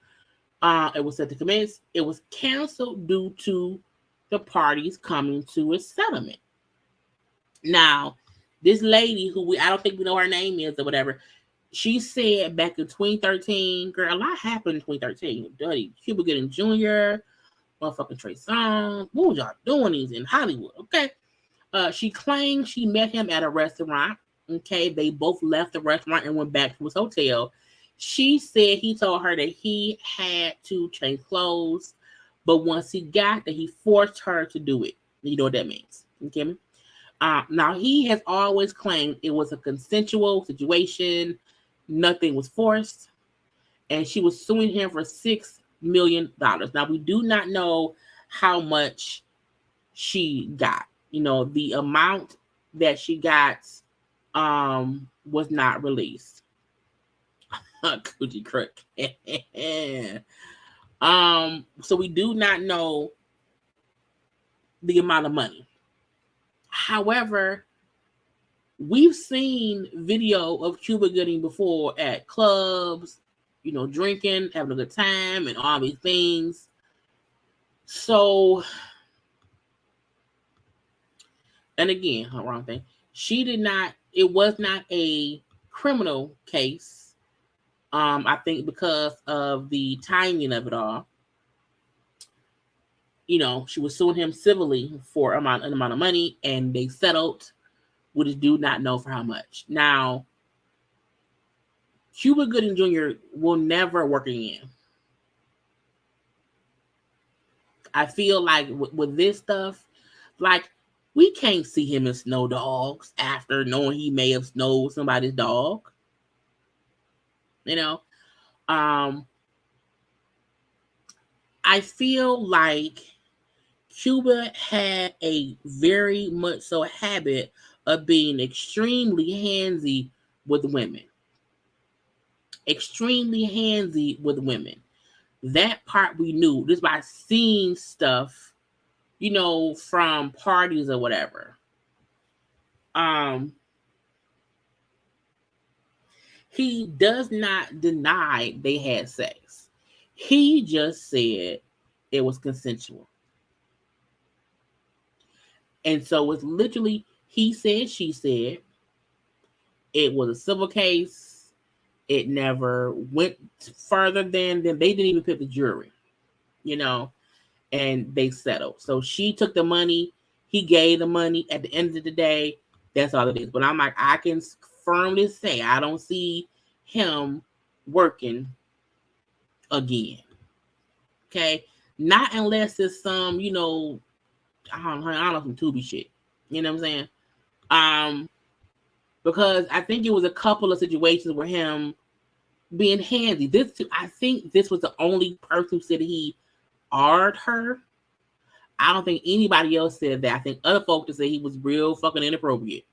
It was set to commence. It was canceled due to the parties coming to a settlement. Now, this lady who I don't think we know her name is or whatever, she said back in 2013, girl, a lot happened in 2013. Dirty Cuba Gooding Jr., motherfucking Trey Songz. What was y'all doing these in Hollywood? Okay. She claimed she met him at a restaurant. Okay. They both left the restaurant and went back to his hotel. She said he told her that he had to change clothes, but once he got there, he forced her to do it. You know what that means. Okay. Now, he has always claimed it was a consensual situation. Nothing was forced. And she was suing him for $6 million. Now, we do not know how much she got. The amount that she got was not released. Coochie crook. So we do not know the amount of money. However, we've seen video of Cuba Gooding before at clubs, drinking, having a good time, and all these things. So, and again, wrong thing. It was not a criminal case. I think because of the timing of it all. She was suing him civilly for an amount of money, and they settled. We just do not know for how much. Now, Cuba Gooding Jr. will never work again. I feel like with this stuff, like, we can't see him in Snow Dogs after knowing he may have snowed somebody's dog. I feel like Cuba had a very much so habit of being extremely handsy with women. Extremely handsy with women. That part we knew just by seeing stuff, from parties or whatever. He does not deny they had sex. He just said it was consensual. And so it's literally he said, she said. It was a civil case. It never went further than they didn't even pick the jury, and they settled. So she took the money. He gave the money. At the end of the day, that's all it is. But I'm like, I can firmly say I don't see him working again. Okay? Not unless it's some, I don't know, some Tubi shit. You know what I'm saying? Because I think it was a couple of situations where him being handy. I think this was the only person who said he R''d her. I don't think anybody else said that. I think other folks just said he was real fucking inappropriate.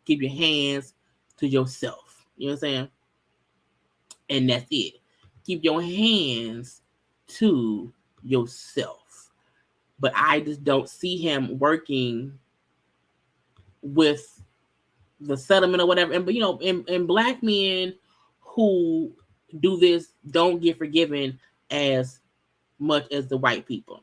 Keep your hands to yourself. You know what I'm saying? And that's it. Keep your hands to yourself. But I just don't see him working with the settlement or whatever. And but and black men who do this don't get forgiven as much as the white people.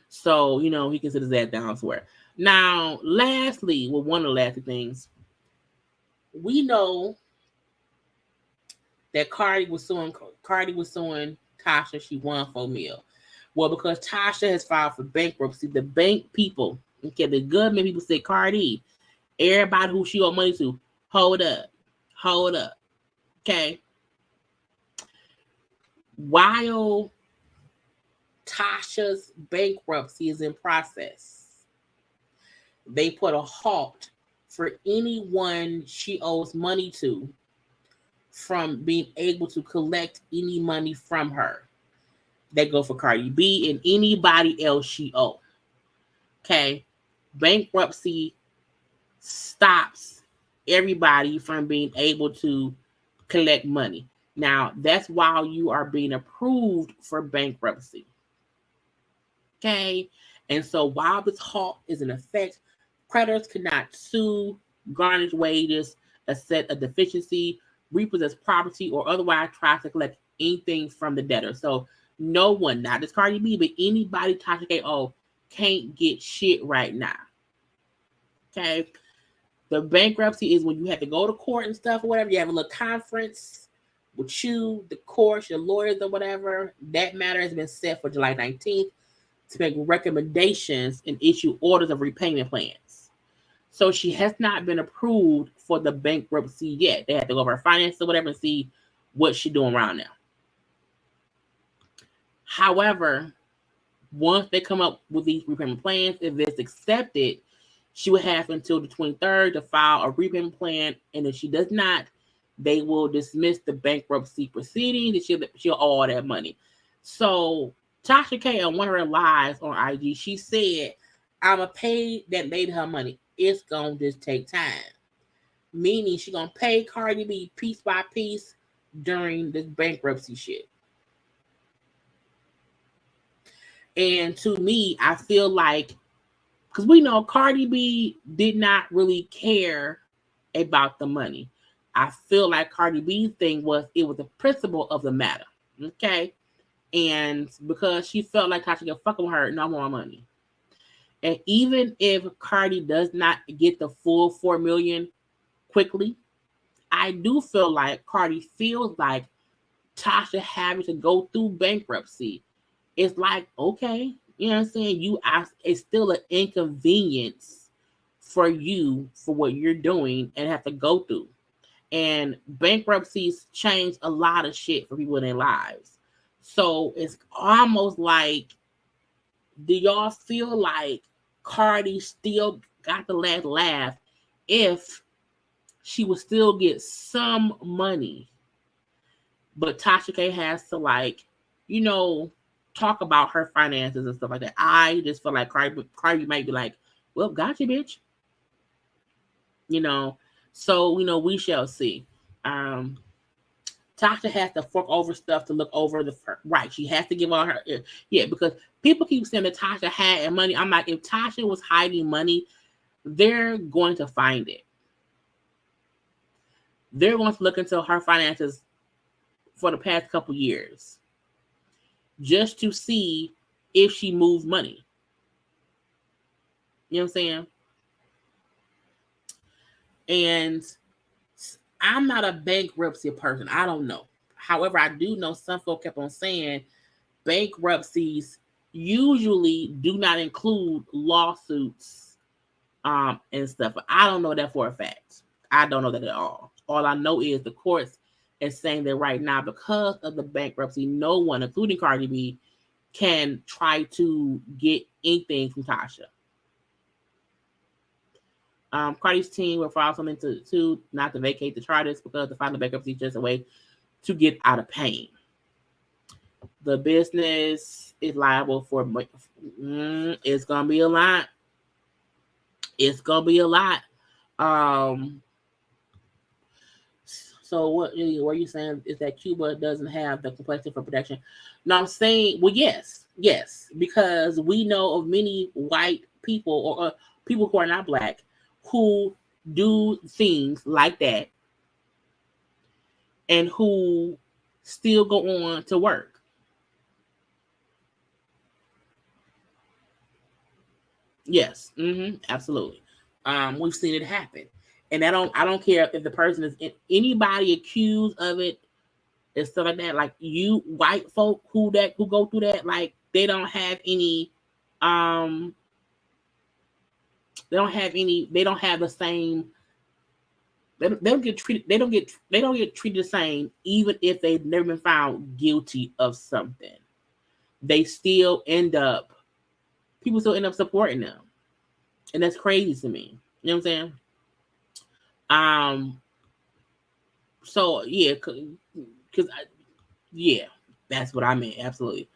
So, he considers that down somewhere. Now, lastly, one of the last things, we know that Cardi was suing Tasha. She won $4 million. Well, because Tasha has filed for bankruptcy, the bank people, the government people said, Cardi, everybody who she owed money to, hold up. Okay. While Tasha's bankruptcy is in process, they put a halt for anyone she owes money to from being able to collect any money from her. They go for Cardi B and anybody else she owes. Okay. Bankruptcy stops everybody from being able to collect money. Now, that's while you are being approved for bankruptcy. Okay. And so while this halt is in effect, creditors cannot sue, garnish wages, assert a deficiency, repossess property, or otherwise try to collect anything from the debtor. So no one, not just Cardi B, but anybody Tasha K can't get shit right now. Okay. The bankruptcy is when you have to go to court and stuff or whatever. You have a little conference with you, the courts, your lawyers or whatever. That matter has been set for July 19th to make recommendations and issue orders of repayment plans. So she has not been approved for the bankruptcy yet. They have to go over her finances or whatever and see what she's doing around now. However, once they come up with these repayment plans, if it's accepted, she will have until the 23rd to file a repayment plan. And if she does not, they will dismiss the bankruptcy proceedings and she'll owe all that money. So Tasha K, on one of her lives on IG, she said, I'm going to pay that made her money. It's going to just take time. Meaning she's going to pay Cardi B piece by piece during this bankruptcy shit. And to me, I feel like, because we know Cardi B did not really care about the money. I feel like Cardi B's thing was, it was the principle of the matter. Okay? And because she felt like Tasha could fuck with her, no more money. And even if Cardi does not get the full $4 million quickly, I do feel like Cardi feels like Tasha having to go through bankruptcy. It's like, okay, you know what I'm saying? It's still an inconvenience for you for what you're doing and have to go through. And bankruptcies change a lot of shit for people in their lives. So it's almost like, do y'all feel like Cardi still got the last laugh if she would still get some money, but Tasha K has to talk about her finances and stuff like that? I just feel like Cardi might be like, well, gotcha, bitch. So, we shall see. Tasha has to fork over stuff to look over right. She has to give all her, because people keep saying that Tasha had money. I'm like, if Tasha was hiding money, they're going to find it. They're going to look into her finances for the past couple years just to see if she moved money. You know what I'm saying? And I'm not a bankruptcy person. I don't know. However, I do know some folk kept on saying bankruptcies usually do not include lawsuits and stuff. But I don't know that for a fact. I don't know that at all. All I know is the courts is saying that right now, because of the bankruptcy, no one, including Cardi B, can try to get anything from Tasha. Cardi's team will file something to not to vacate the charges because the final bankruptcy is just a way to get out of pain. The business is liable for it's gonna be a lot. It's gonna be a lot. So what you saying is that Cuba doesn't have the complexity for protection? No, I'm saying, well, yes, because we know of many white people or people who are not black who do things like that and who still go on to work. Yes, absolutely. We've seen it happen. And I don't care if the person is anybody accused of it and stuff like that. Like you white folk who go through that, like they don't have any they don't have the same, they don't get treated the same, even if they've never been found guilty of something. They still people still end up supporting them. And that's crazy to me. You know what I'm saying? So yeah, because that's what I meant. Absolutely.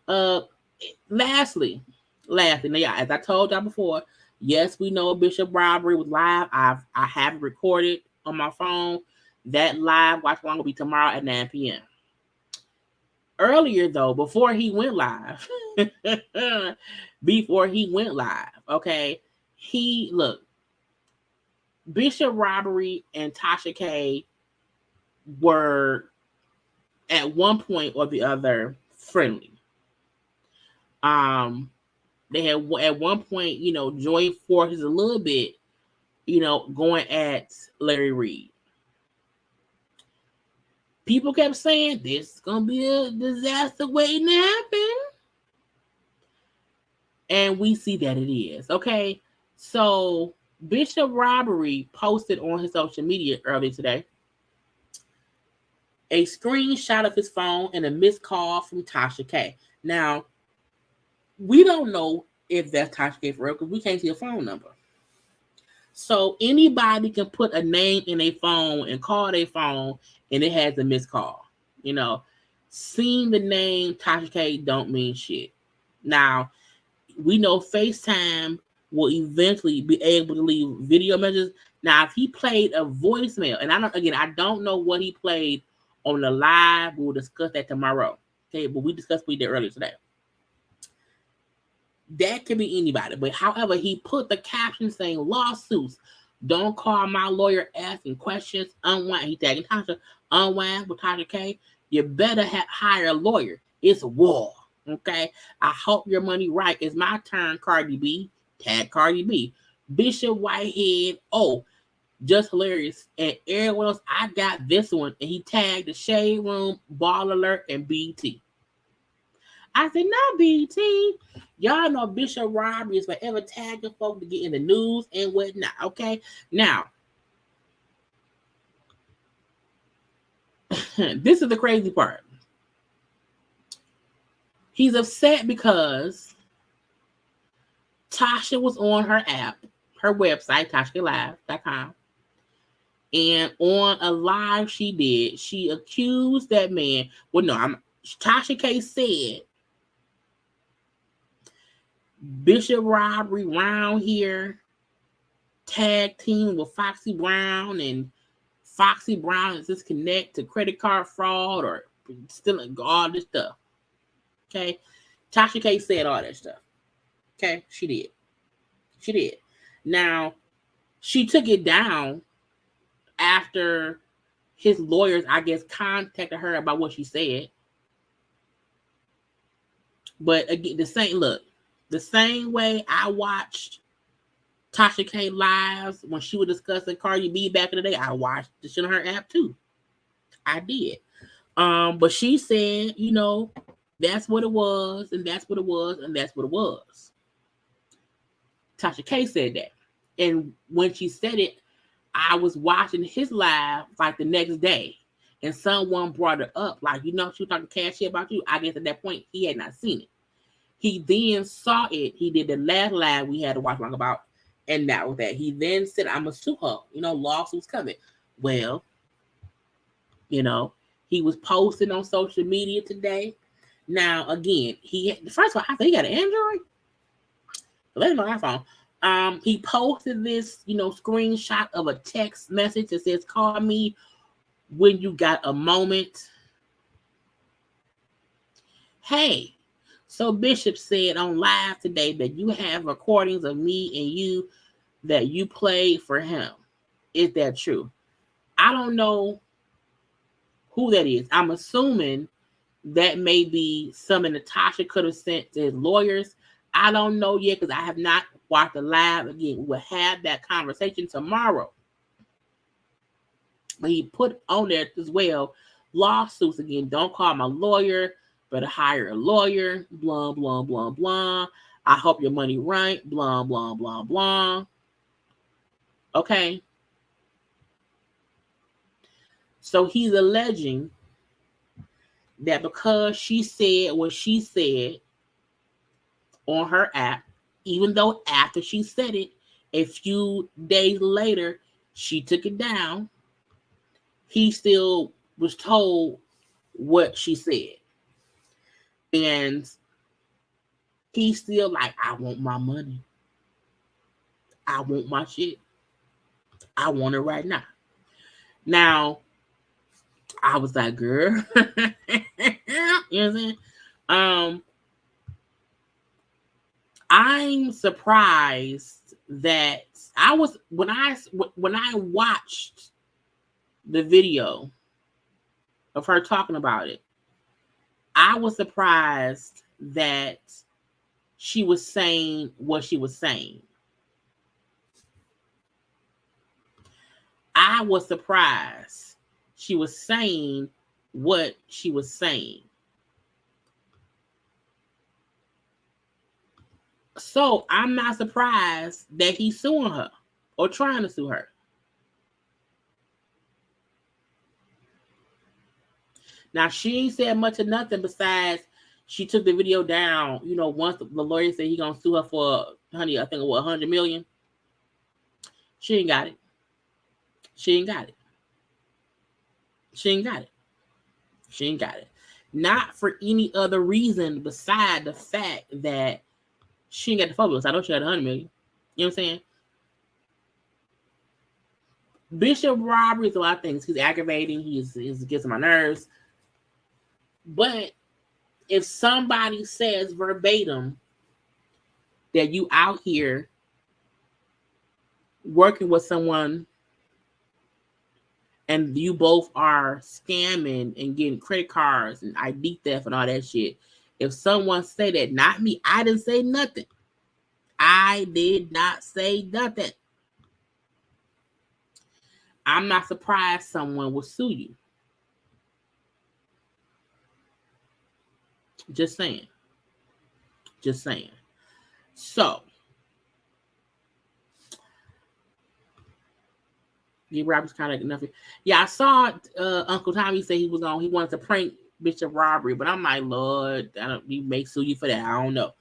Lastly, now, yeah, as I told y'all before, yes, we know Bishop Robbery was live. I have it recorded on my phone. That live watch along will be tomorrow at 9 p.m. Earlier though, before he went live, okay, Bishop Robbery and Tasha K were at one point or the other friendly. They had at one point, joined forces a little bit, going at Larry Reid. People kept saying this is gonna be a disaster waiting to happen. And we see that it is. Okay. So Bishop Robbery posted on his social media earlier today a screenshot of his phone and a missed call from Tasha K. Now, we don't know if that's Tasha K for real because we can't see a phone number. So anybody can put a name in a phone and call their phone and it has a missed call. Seeing the name Tasha K don't mean shit. Now, we know FaceTime will eventually be able to leave video messages. Now, if he played a voicemail, and I don't know what he played on the live, we'll discuss that tomorrow. Okay, but we discussed what we did earlier today. That could be anybody. But however, he put the caption saying lawsuits. Don't call my lawyer asking questions. Unwind. He tagging Tasha. Unwind with Tasha K. You better hire a lawyer. It's war. Okay. I hope your money right. It's my turn, Cardi B. Tag Cardi B. Bishop Whitehead. Oh, just hilarious. And everyone else, I got this one. And he tagged the Shade Room, Ball Alert, and BT. I said, no, BT. Y'all know Bishop Robbery is forever tagging folk to get in the news and whatnot. Okay. Now, this is the crazy part. He's upset because Tasha was on her app, her website, TashaKLive.com. And on a live she did, she accused that man. Well, no, Tasha K said Bishop Robbery round here tag team with Foxy Brown, and Foxy Brown is disconnected to credit card fraud or stealing all this stuff. Okay. Tasha K said all that stuff. Okay. She did. Now, she took it down after his lawyers, I guess, contacted her about what she said. But again, the same way I watched Tasha K lives when she was discussing Cardi B back in the day. I watched the shit on her app too. I did. But she said, you know, that's what it was, and that's what it was, and that's what it was. Tasha K said that. And when she said it, I was watching his live like the next day, and someone brought it up. Like, you know, she was talking CashApp about you. I guess at that point, he had not seen it. He then saw it. He did the last live we had to watch long about, and that was that. He then said, I'm going to sue her. You know, lawsuits coming. Well, you know, he was posting on social media today. Now, again, first of all, I think he got an Android. Let him know iPhone. He posted this, you know, screenshot of a text message that says, call me when you got a moment. Hey, so Bishop said on live today that you have recordings of me and you that you played for him. Is that true? I don't know who that is. I'm assuming that may be something Natasha could have sent to his lawyers. I don't know yet because I have not watched the live. Again, we'll have that conversation tomorrow. But he put on there as well, lawsuits again. Don't call my lawyer, better hire a lawyer. Blah, blah, blah, blah. I hope your money right. Blah, blah, blah, blah. Okay. So he's alleging that because she said what she said on her app, even though after she said it, a few days later, she took it down, he still was told what she said. And he's still like, I want my money. I want my shit. I want it right now. Now, I was like, girl, you know what I'm saying? I'm surprised that when I watched the video of her talking about it, I was surprised that she was saying what she was saying. I was surprised she was saying what she was saying. So I'm not surprised that he's suing her or trying to sue her. Now, she ain't said much of nothing besides she took the video down. You know, once the lawyer said he gonna sue her for, honey, I think it was $100 million. She ain't got it. She ain't got it. She ain't got it. She ain't got it. Not for any other reason beside the fact that she ain't got the focus. I know she had $100 million. You know what I'm saying? Bishop Robbery is a lot of things. He's aggravating. He's gets on my nerves. But if somebody says verbatim that you out here working with someone and you both are scamming and getting credit cards and ID theft and all that shit, if someone say that, not me, I didn't say nothing. I did not say nothing. I'm not surprised someone will sue you. Just saying. Just saying. So, Robert's kind of enough. Yeah, I saw Uncle Tommy say he wanted to prank Bishop Robbery, but I'm like, Lord, he may sue you for that. I don't know.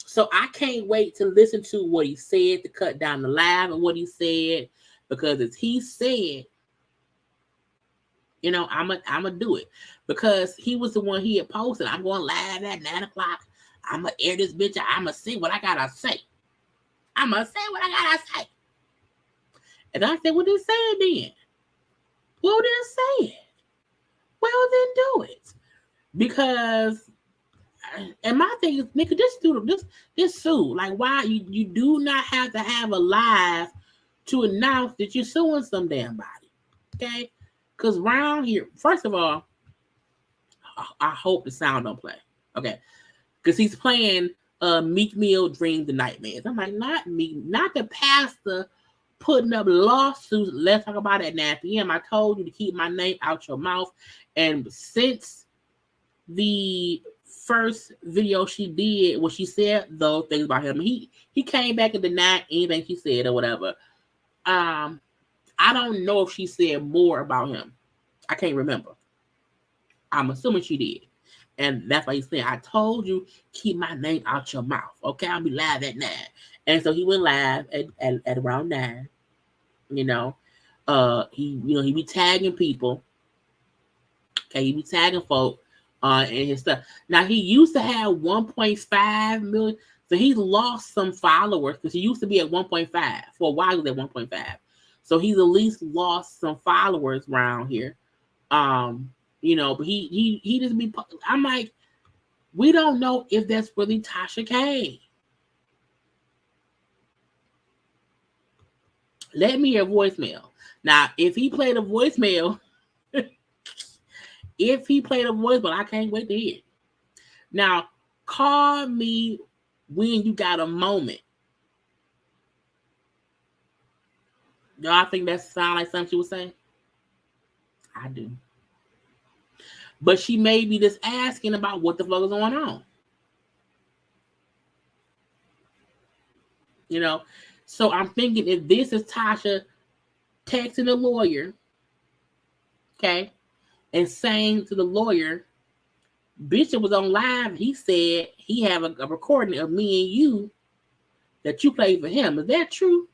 So I can't wait to listen to what he said to cut down the live and what he said, because as he said, you know, I'm a do it, because he was the one he had posted. I'm going live at 9 o'clock. I'm going to air this bitch. I'm going to say what I got to say. I'm going to say what I got to say. And I said, well, then say it then. Well, then say it. Well, then do it. Because, and my thing is, nigga, just sue. Like, why? You do not have to have a live to announce that you're suing some damn body. Okay? Because around here, first of all, I hope the sound don't play. Okay? Because he's playing Meek Mill dreamed the nightmares. I'm like, not me, not the pastor putting up lawsuits. Let's talk about it at 9 p.m. I told you to keep my name out your mouth. And since the first video she did, when she said those things about him, he came back and denied anything she said or whatever. I don't know if she said more about him. I can't remember. I'm assuming she did. And that's why he's saying, I told you, keep my name out your mouth. Okay, I'll be live at 9. And so he went live at around 9. You know, he be tagging people. Okay, he be tagging folk and his stuff. Now he used to have 1.5 million, so he lost some followers because he used to be at 1.5 for a while. He was at 1.5, so he's at least lost some followers around here. You know, but he just be. I'm like, we don't know if that's really Tasha K. Let me hear voicemail. Now, if he played a voicemail, I can't wait to hear it. Now, call me when you got a moment. Y'all think that sound like something she was saying? I do. But she may be just asking about what the fuck is going on. You know? So I'm thinking if this is Tasha texting the lawyer, okay, and saying to the lawyer, Bishop was on live, he said he have a recording of me and you that you played for him. Is that true?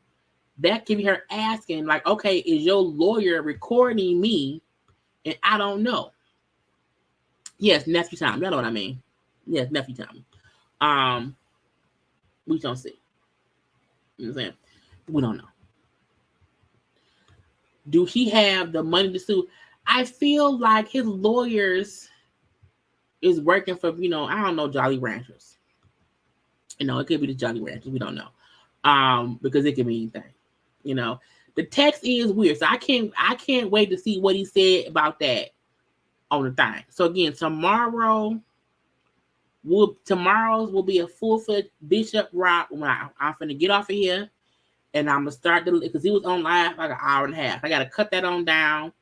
That can be her asking, like, okay, is your lawyer recording me and I don't know? Yes, nephew time. You know what I mean? Yes, nephew time. We don't see. You know what I'm saying? We don't know. Do he have the money to sue? I feel like his lawyers is working for, I don't know, Jolly Ranchers. It could be the Jolly Ranchers. We don't know. Because it could be anything. The text is weird. So I can't wait to see what he said about that on the thing. So again, tomorrow's will be a full-fledged Bishop Rock. I'm finna get off of here and I'm gonna start because he was on live like an hour and a half. I gotta cut that on down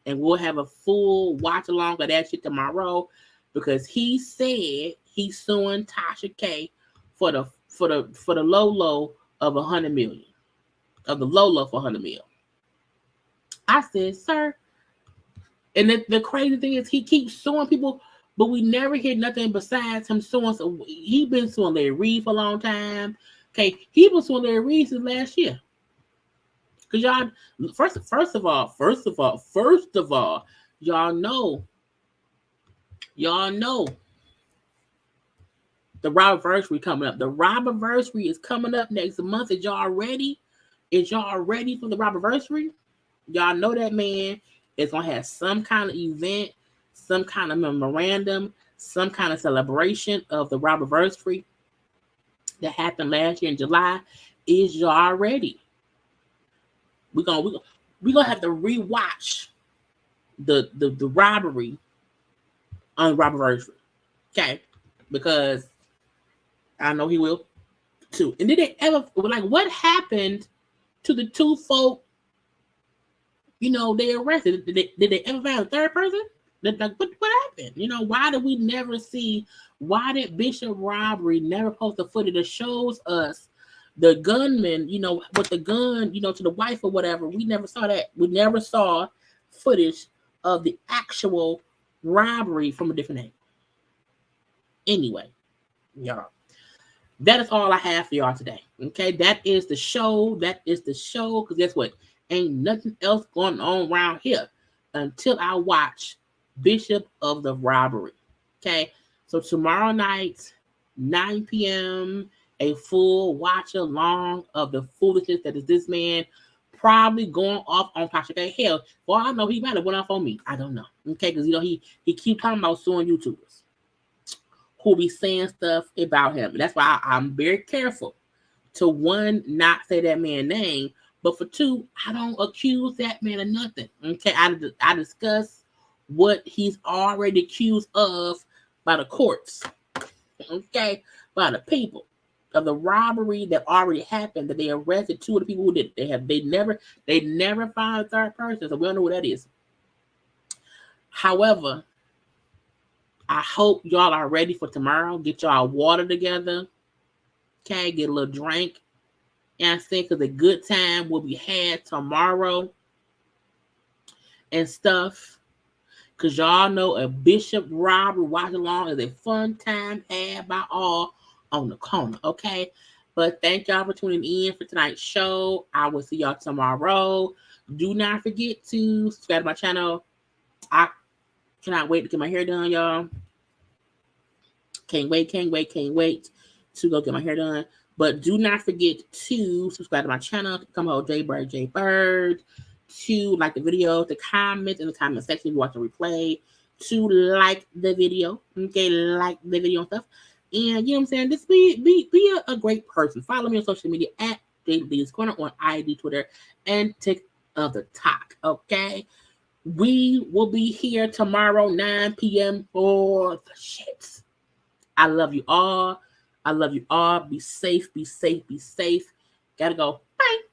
and we'll have a full watch along of that shit tomorrow because he said he's suing Tasha K for the low of 100 million. Of the low for 100 million. I said, sir. And the crazy thing is he keeps suing people, but we never hear nothing besides him suing. So he been suing Larry Reid for a long time. Okay, he been suing Larry Reid since last year. Cause y'all, first of all, y'all know the Robbery coming up. The Robbery is coming up next month. Is y'all ready? Is y'all ready for the Robbery? Y'all know that man is going to have some kind of event, some kind of memorandum, some kind of celebration of the Robbery that happened last year in July. Is y'all ready? We're gonna have to rewatch the robbery on Robbery. Okay? Because I know he will too. And did they ever, like, what happened to the two folk, they arrested? Did they ever find a third person? Like, what happened? Why did we never see, why did Bishop Robbery never post the footage that shows us the gunman, with the gun, to the wife or whatever? We never saw that. We never saw footage of the actual robbery from a different angle. Anyway, y'all, that is all I have for y'all today. Okay, that is the show. Because guess what? Ain't nothing else going on around here until I watch Bishop of the Robbery. Okay, so tomorrow night, 9 p.m., a full watch along of the foolishness that is this man probably going off on Tasha K. Hell, for all I know, he might have went off on me. I don't know. Okay, because he keep talking about suing YouTubers who be saying stuff about him. That's why I'm very careful to, one, not say that man's name, but for two, I don't accuse that man of nothing. Okay, I discuss what he's already accused of by the courts. Okay, by the people of the robbery that already happened, that they arrested 2 of the people who did it. They never found a third person, so we don't know who that is. However, I hope y'all are ready for tomorrow. Get y'all water together. Okay, get a little drink. And I think because a good time will be had tomorrow and stuff. Because y'all know a Bishop robbery watch along is a fun time had by all on the corner. Okay. But thank y'all for tuning in for tonight's show. I will see y'all tomorrow. Do not forget to subscribe to my channel. I cannot wait to get my hair done, y'all. Can't wait to go get my hair done. But do not forget to subscribe to my channel. Come on, JayBirds, to like the video, to comment in the comment section if you watch the replay, to like the video. Okay, like the video and stuff. And you know what I'm saying? Just be a great person. Follow me on social media at JayLeesCorner on ID, Twitter, and TikTok. Okay. We will be here tomorrow, 9 p.m. for the shits. I love you all. Be safe. Gotta go. Bye.